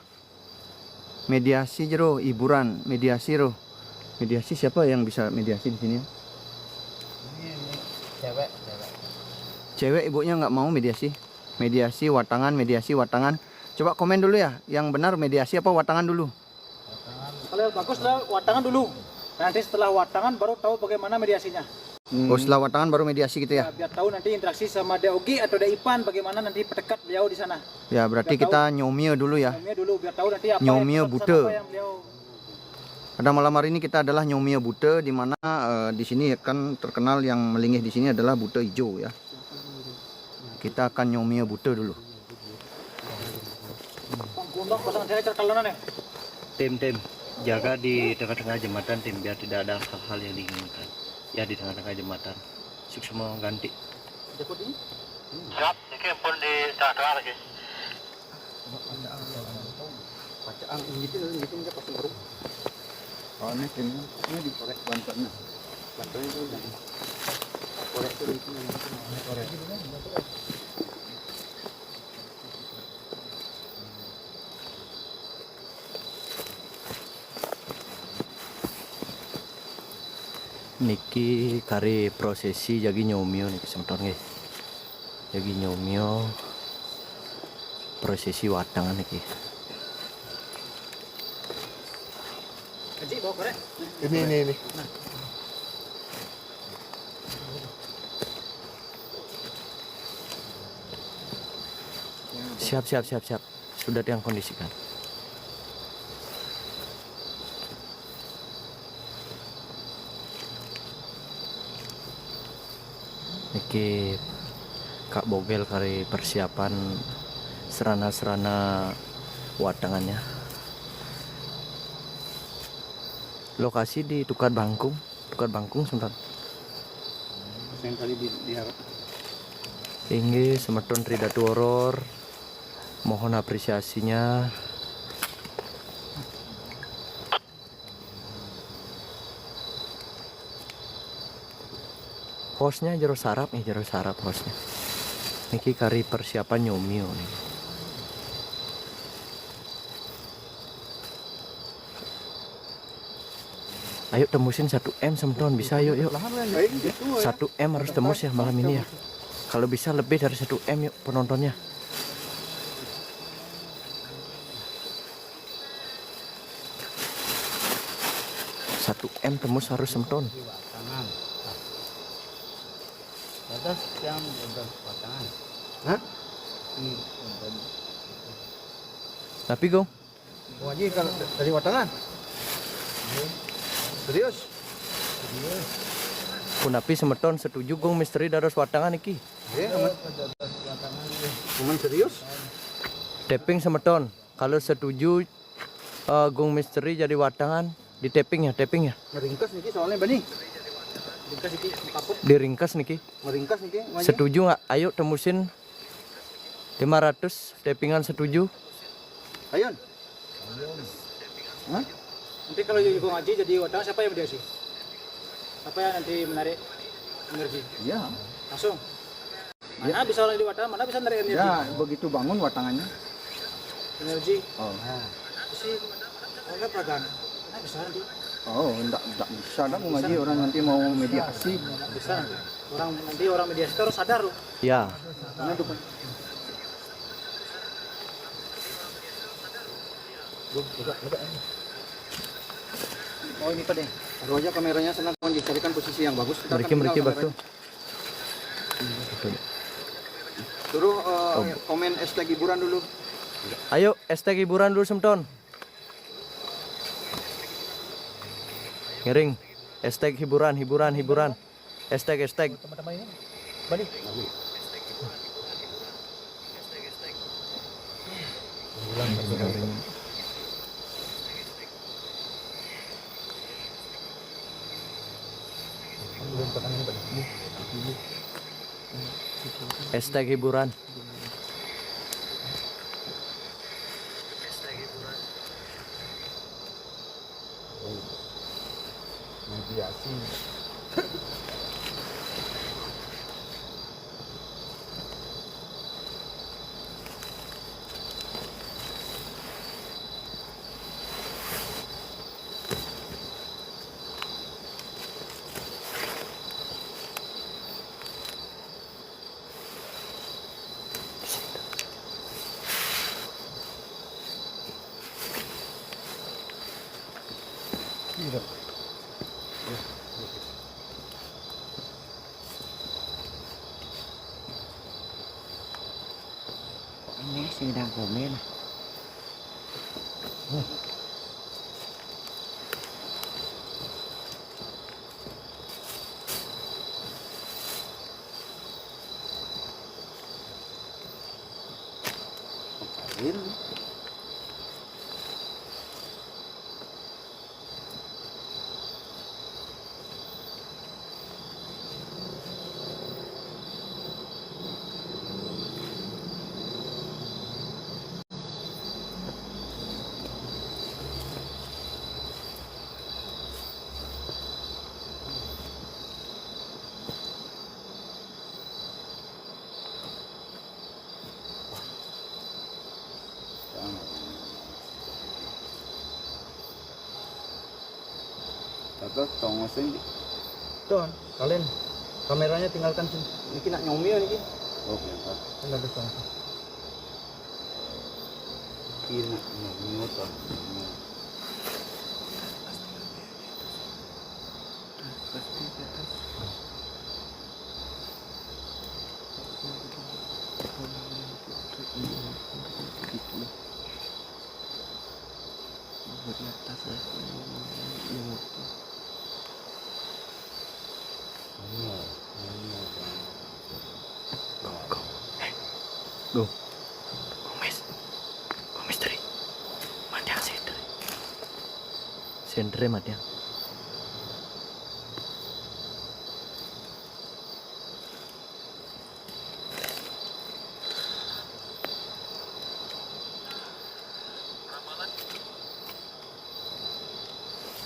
Mediasi jero hiburan, mediasi ro. Mediasi siapa yang bisa mediasi di sini? Cewek. Cewek ibunya nggak mau mediasi. Mediasi watangan. Coba komen dulu ya. Yang benar mediasi apa watangan dulu? Kalau bagus lah watangan dulu. Nanti setelah watangan baru tahu bagaimana mediasinya. Oh setelah watangan baru mediasi gitu ya? Biar tahu nanti interaksi sama DOG atau Ipan bagaimana nanti terdekat beliau di sana. Ya berarti Biar kita nyomio dulu ya. Nyomio dulu biar tahu nanti apa Nyomio yang buta. apa yang beliau. Pada malam hari ini kita adalah nyomio buta, di mana di sini kan terkenal yang melingih di sini adalah buta hijau ya. Kita akan nyomio buta dulu. Gondong pasang saya terkalonan ya. Tim. Jaga di tengah-tengah jembatan tim biar tidak ada hal-hal yang diinginkan. Ya di tengah-tengah jembatan. Sukses mau ganti. Siap, ini pun di tengah-tengah lagi. Bacaan gitu kita pasang baru. Oh ini timnya ini dikorek bantuannya. Bantuannya itu udah korek itu korek. Niki kari prosesi jagi nyomio niki semeton nggih. Jagi nyomio prosesi watangan niki. Haji bawa korek. Ini. Siap. Sudah yang kondisikan. Niki Kak Bogel kari persiapan serana-serana watangannya. Lokasi di Tukar Bangkung sebentar. Yang kali diharap. Tinggi semeton Tridatu Horor. Mohon apresiasinya. Hostnya jero sarap hostnya. Niki kari persiapan nyomio nih. Ayo tembusin 1M semton, bisa yuk. 1M harus tembus ya malam ini ya. Kalau bisa lebih dari 1M yuk penontonnya. 1M tembus harus semton. Atas yang udah pasangan. Hah? Tapi gong, Haji kalau dari Watangan. Serius? punapi semeton setuju gong misteri dados watangan iki. Cuman serius? Tapping semeton. Kalau setuju gong misteri jadi watangan di tapping ya. Meringkas niki soalnya Bani. Ringkas niki kaput. Diringkas niki. Meringkas niki. Setuju nggak? Ayo tembusin 500 tappingan setuju. Ayun. Hah? Nanti kalau Gong Haji jadi Watangan siapa yang mediasi? Siapa yang nanti menarik energi? Ya. Langsung. Mana bisa orang di Watangan, mana bisa menarik energi? Ya, begitu bangun watangannya. Energi. Oh. Si oleh Pragan. Nah, bisa nanti. Oh, enggak bisa dah mau ngaji orang nanti mau mediasi. Bisa nanti. Orang mediasi itu harus sadar loh. Ya. Mana tuh? Oh ini Pak deh. Taruh aja kameranya senang dicarikan posisi yang bagus. Mereka batu. Suruh komen hashtag hiburan dulu. Ayo hashtag hiburan dulu semton. Ngiring hashtag hiburan. Hashtag. Teman-teman ini. Bani. Hashtag hiburan. Ini sedang komen. Terus tongosin Tuh, kalian kameranya tinggalkan sini. Niki nak nyomi niki. oh bentar. Tinggal di sana. Kina motor. Go. Komis dari. Matiang senter. Sentre matiang.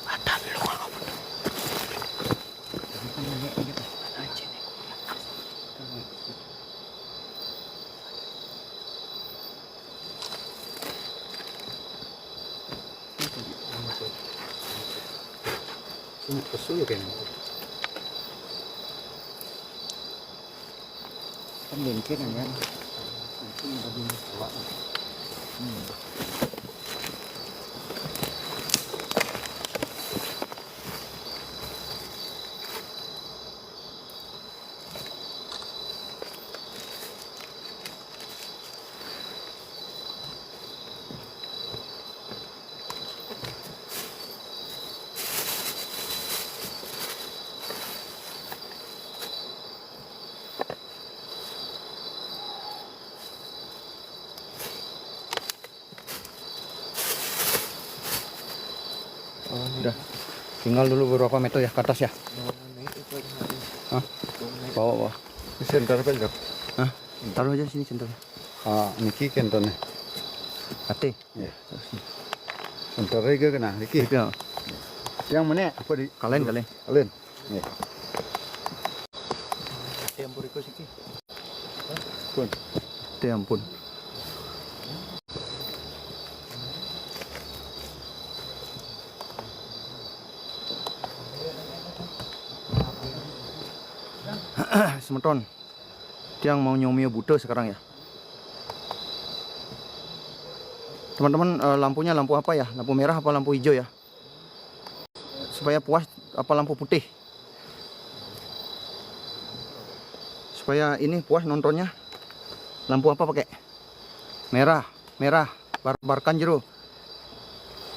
Ada lu apa? Ingat kesul ya kayaknya. Kan bengkel kan ya. Itu yang tadi bawa. Udah. Tinggal dulu beberapa meter ya ke atas ya. Hah? Bawa. Center apa enggak? Hah? Taruh aja sini centernya. Niki kentone. Ate. Ya. Center ke kena Niki. Itu Yang mana? Apa di kalian. Kalian. Ya. Ya ampun ikut siki. Pun. Ya ampun. Semeton. Tiang mau nyomio buta sekarang ya. Teman-teman, lampunya lampu apa ya? Lampu merah apa lampu hijau ya? Supaya puas apa lampu putih? Supaya ini puas nontonnya. Lampu apa pakai? Merah, barkan jero.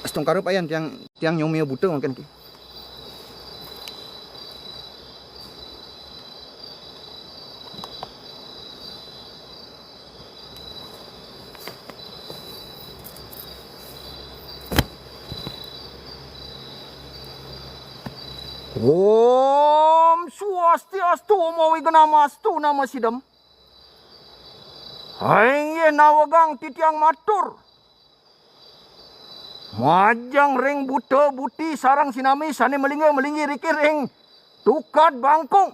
Astong karup ayan tiang nyomio buta mungkin. Om Swastiastu Mawiganastu Nama Sidam. Haingye nawagang titiang matur. Majang ring buta buti sarang sinami sane melingi rikir ring tukad bangkung.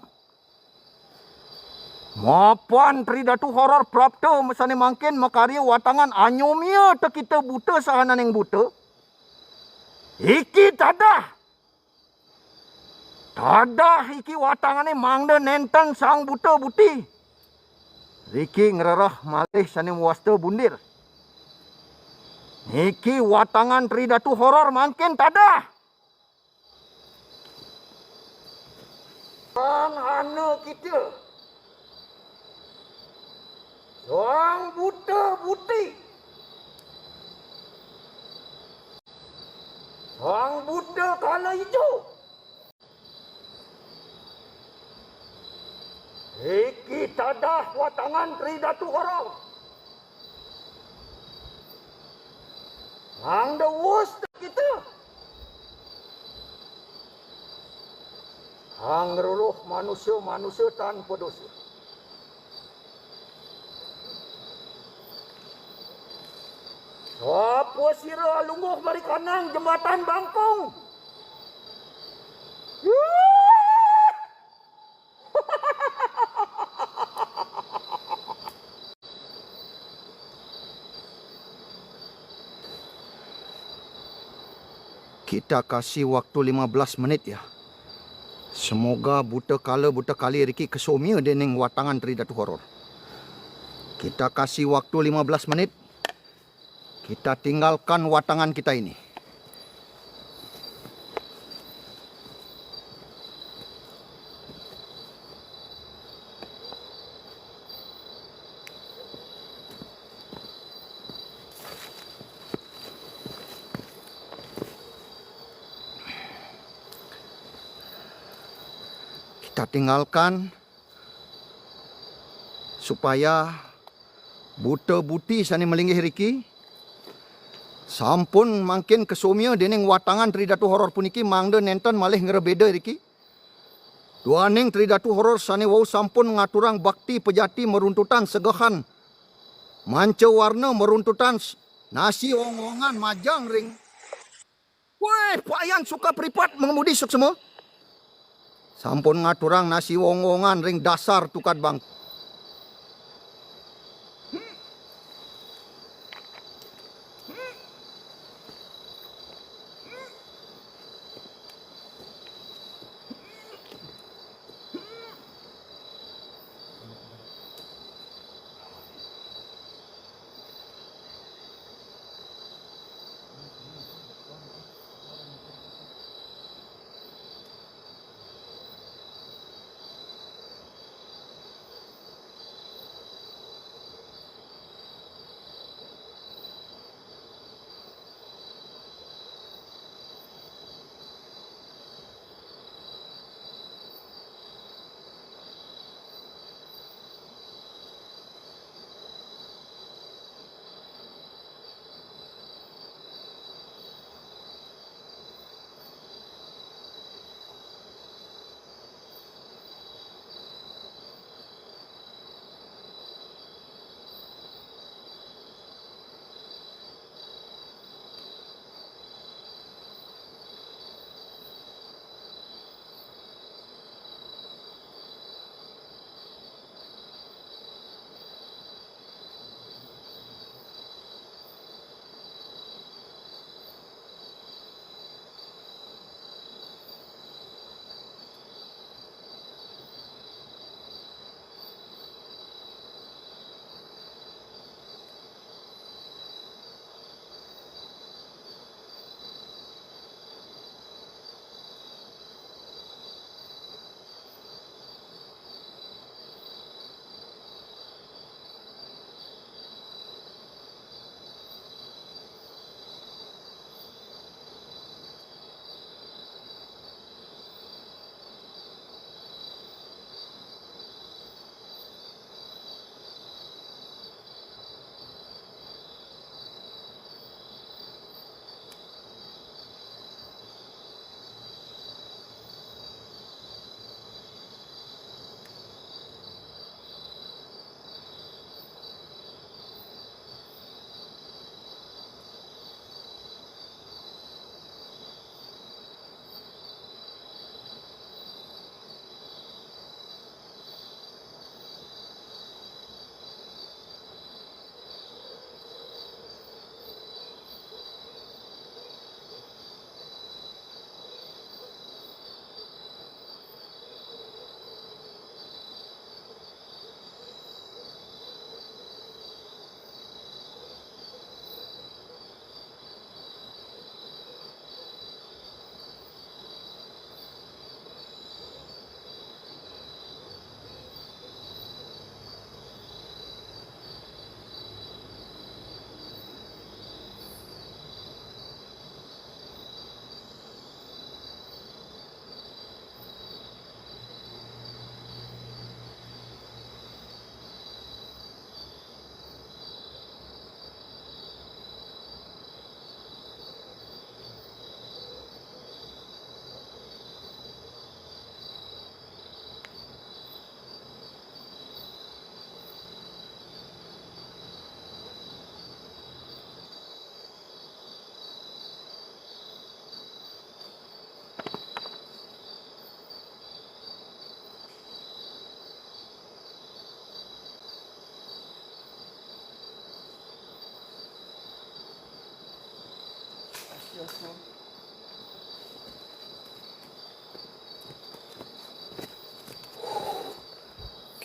Mapan tridatu horor prapto sane mangkin makarya watangan anyomia te kita buta sahanan yang buta. Iki tadah. Tadah iki watangane mangda nenten sang buta buti. Riki ngererah malih sane wasta bundir. Niki watangan tridatu horor mangkin tadah. Hana kita. Sang buta buti. Sang buta kala hijau. Iki tadah watangan tridatu horor. Angda wus kita. Angruluh manusia tanpa dosa. Apa sira lungguh bari kanang jembatan bangkong? Kita kasih waktu 15 menit ya. Semoga buta kali Riki kesomia dening watangan tridatu horor. Kita kasih waktu 15 menit. Kita tinggalkan watangan kita ini. Kita tinggalkan supaya buta buti sani melinggih Riki sampun mangkin kesomia dening watangan tridatu horor puniki mangda nenten malih ngerebeda Riki. Duaning tridatu horor sani wau sampun ngaturang bakti pejati meruntutan segahan manca warna meruntutan nasi ong-ongan majang ring. Weh, payan suka pripat mengemudi suk semua. Sampun ngaturang nasi wong-wongan ring dasar tukad bang.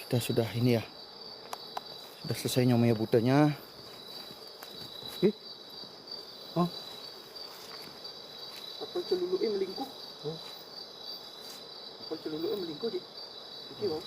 Kita sudah ini ya. Sudah selesai nyomnya butanya. Ih. Oh. Kapal celuluke melingkup. Oh. Kapal celuluke melingkup, Dik. Iki loh.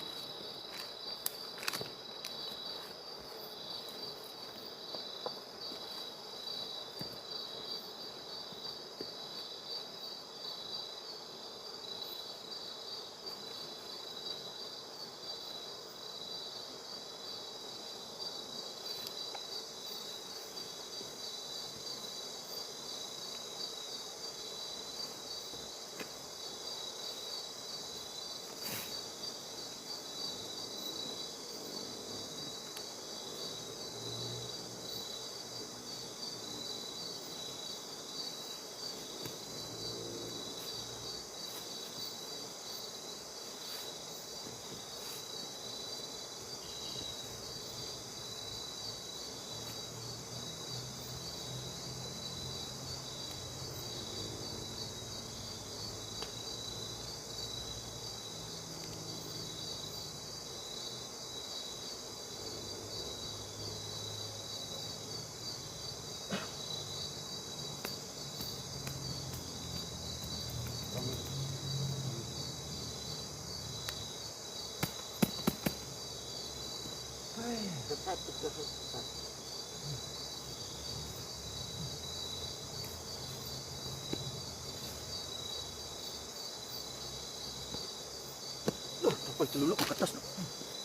Kapal celuluk ke atas.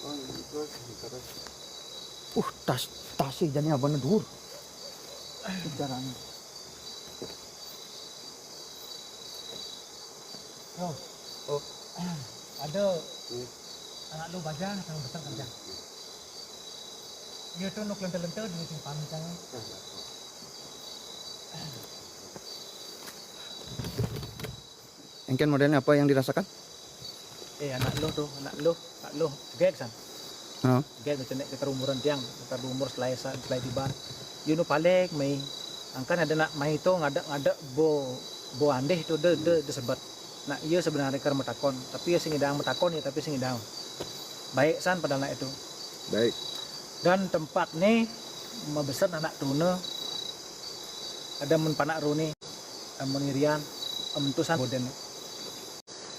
Oh, itu sekarang. Tas jadinya abang dur. Jarang. Oh. Ada anak lu baja sama besar kerja. Dia tuh nuk lentur-lentur di simpan misalnya. Engken modelnya apa yang dirasakan? Anak lu, Pak lu, gek san. Oh. Gek macam nek keterumuran tiang, keterumur selai tiban. You nu paling mai angkan ada nak mai itu ngada bo andeh tu de sebat. Nak ia sebenarnya keur metakon, tapi ia sing idang metakon ya tapi sing idang. Baik san pada anak itu. Baik. Dan tempat ni membesar anak tuna ada mun panak runi mun irian mentusan boden.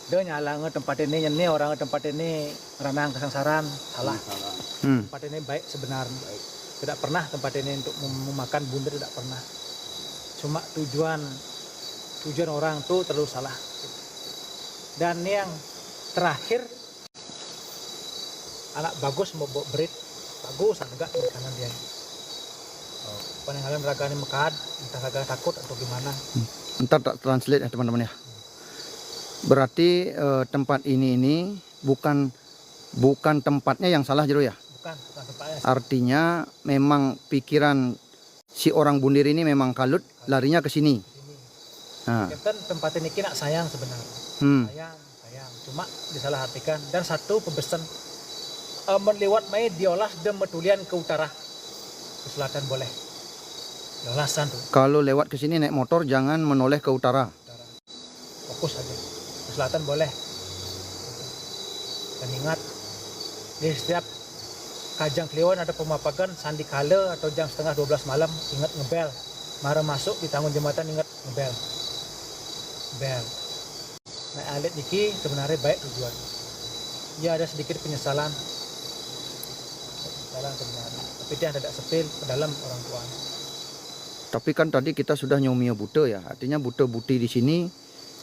Dia nyala nge tempat ini nyeni orang nge tempat ini ranang kesangsaran salah. Tempat ini baik sebenarnya. Tidak pernah tempat ini untuk memakan bunda, tidak pernah. Cuma tujuan orang tuh terlalu salah. Dan yang terakhir anak bagus mau bawa berit bagus enggak di kanan dia. Paling kalian ragani mekad, entah raga takut atau gimana. Ntar tak translate ya teman-teman ya. Berarti tempat ini bukan tempatnya yang salah Jero ya. Bukan tempatnya. Artinya memang pikiran si orang bundir ini memang kalut larinya ke sini. Nah. Tempat ini kena sayang sebenarnya. Sayang. Cuma disalahartikan. Dan satu pebesan melewat mai diolah dan metulian ke utara, ke selatan boleh. Diolasan tuh. Kalau lewat ke sini naik motor jangan menoleh ke utara. Fokus aja. Ke selatan boleh. Dan ingat di setiap Kajang Kliwon ada pemapakan sandi kala atau jam setengah 12 malam ingat ngebel. Mara masuk di tanggung jembatan ingat ngebel. Bel. Nah alit niki sebenarnya baik tujuan. Ya ada sedikit penyesalan sebenarnya. Tapi dia tidak sepil ke dalam orang tua. Tapi kan tadi kita sudah nyomia buta ya. Artinya buta buti di sini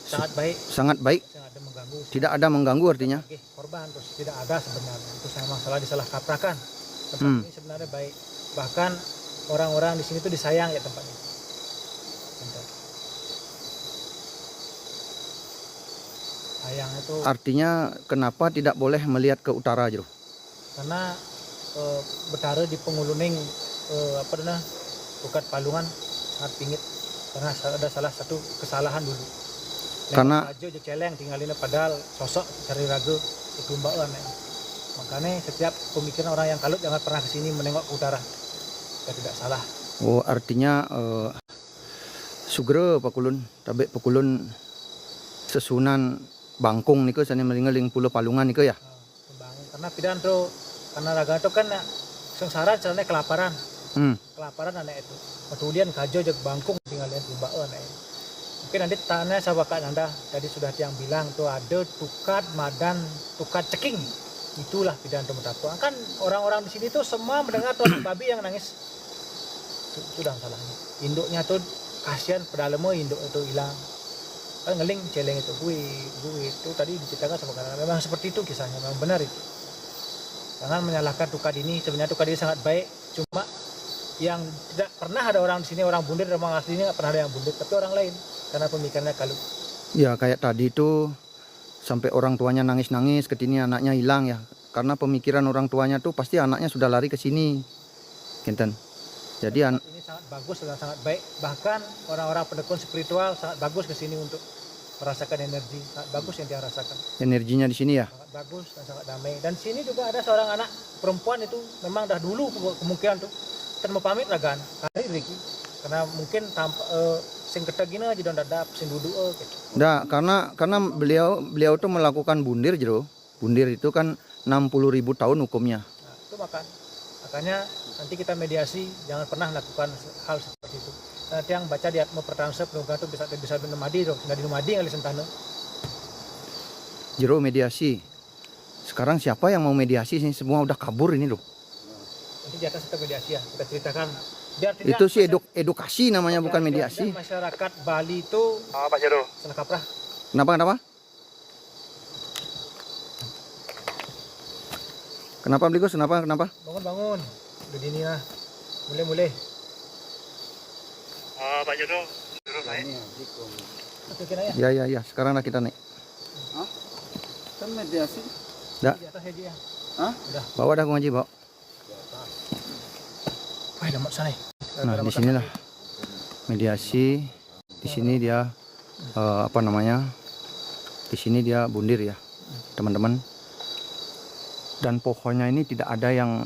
sangat baik. Sangat baik. Ada mengganggu. Tidak ada mengganggu artinya. Korban terus tidak ada sebenarnya. Itu memang salah disalah kaprakan. Tempat ini sebenarnya baik. Bahkan orang-orang di sini tuh disayang ya tempatnya. Sayang itu. Artinya kenapa tidak boleh melihat ke utara Jero? Karena betara di penguluning Tukat Palungan sangat pingit karena ada salah satu kesalahan dulu. Karena aja celeng tinggalin padahal sosok cari raga itu mbaan ya. Makanya setiap pemikiran orang yang kalut jangan pernah kesini menengok ke utara. Ya tidak salah. Oh artinya Sugro pakulun, tabe pakulun sesunan bangkung niko sane melingeling pulau Palungan niko ya. Membangun karena pidan tuh karena raga itu kan sengsara caranya kelaparan. Kelaparan anak itu. Kemudian kajo jeg bangkung tinggal lihat di bawah anak itu. Mungkin nanti tanya sama Kak Nanda tadi sudah yang bilang tuh ada tukat madan tukat ceking. Itulah pidan tuh metapo. Kan orang-orang di sini tuh semua mendengar tuh babi yang nangis. Itu dah salahnya. Induknya tuh kasihan pedalemo induk itu hilang. Kan ngeling celeng itu gue itu tadi diceritakan sama Kak Nanda. Memang seperti itu kisahnya, memang benar itu. Jangan menyalahkan tukat ini, sebenarnya tukat ini sangat baik. Cuma yang tidak pernah ada orang di sini, orang bundir, orang asli ini nggak pernah ada yang bundir, tapi orang lain karena pemikirannya kalu. Ya kayak tadi itu sampai orang tuanya nangis-nangis, ketini anaknya hilang ya. Karena pemikiran orang tuanya tuh pasti anaknya sudah lari ke sini. Kinten. Jadi Ini sangat bagus dan sangat baik. Bahkan orang-orang pendekun spiritual sangat bagus ke sini untuk merasakan energi. Sangat bagus yang dia rasakan. energinya di sini ya. Sangat bagus dan sangat damai. Dan sini juga ada seorang anak perempuan itu memang dah dulu kemungkinan tuh kan mau pamit ragan hari Riki karena mungkin sing keteg gini aja dan dadap sing duduk gitu. Nah, karena beliau tuh melakukan bundir jero. Bundir itu kan 60.000 tahun hukumnya. Nah, itu makanya nanti kita mediasi jangan pernah lakukan hal seperti itu. Nanti yang baca di Atma Pertangsep semoga tuh bisa minum madi dong, nggak minum madi ngali sentana. Jero mediasi. Sekarang siapa yang mau mediasi sih? Semua udah kabur ini loh. Nanti di atas kita mediasi ya, kita ceritakan. Itu sih edukasi namanya, bukan mediasi. Masyarakat Bali itu Pak Jero. salah kaprah. Kenapa? Kenapa Blikos? Kenapa? Bangun. Udah dini lah. Mulai. Pak Jero. Jero naik. Masukin aja. Ya. Sekarang lah kita naik. Kan mediasi. Dah. Di atas aja ya. Hah? Udah. Bawa dah ngaji, bawa. Wah, damat sana. Nah, di sinilah mediasi. Di sini dia Di sini dia bundir ya, teman-teman. Dan pohonnya ini tidak ada yang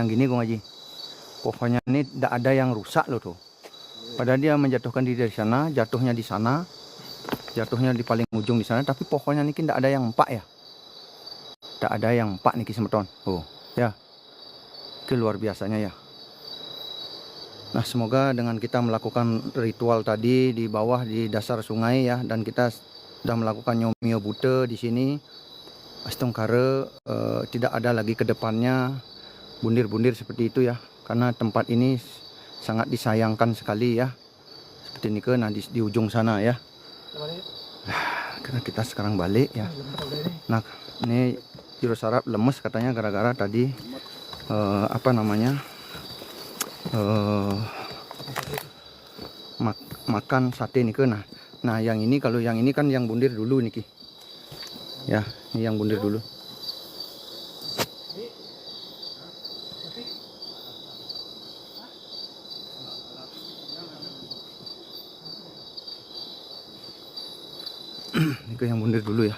gini Gung Haji. Pohonnya ini tidak ada yang rusak loh tuh. Padahal dia menjatuhkan diri dari sana, jatuhnya di sana. Jatuhnya di paling ujung di sana, tapi pohonnya ini tidak ada yang empak ya. Tidak ada yang empak nih semeton. Oh, ya. Itu luar biasanya ya. Nah, semoga dengan kita melakukan ritual tadi di bawah di dasar sungai ya, dan kita sudah melakukan nyomio bute di sini, astungkare tidak ada lagi ke depannya bundir-bundir seperti itu ya, karena tempat ini sangat disayangkan sekali ya. Seperti ini ke nah di ujung sana ya. Karena kita sekarang balik ya. Nah, ini Jero Sarap lemes katanya gara-gara tadi makan sate nih ke. Nah yang ini, kalau yang ini kan yang bundir dulu nih Ki. Ya, ini yang bundir dulu. Ini ke yang bundir dulu ya.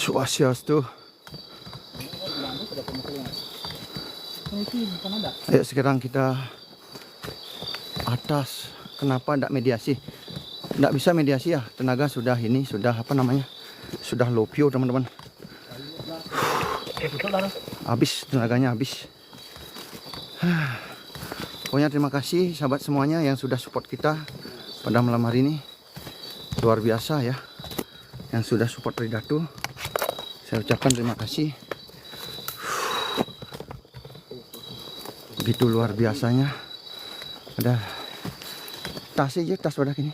Swastiastu. Ayo sekarang kita atas. Kenapa tidak mediasi? Tidak bisa mediasi ya. Tenaga sudah sudah lopio teman-teman. Habis tenaganya habis. Pokoknya terima kasih sahabat semuanya yang sudah support kita pada malam hari ini. Luar biasa ya. Yang sudah support Ridatu. Saya ucapkan terima kasih. Begitu luar biasanya. Ada tas aja, tas wadah ini.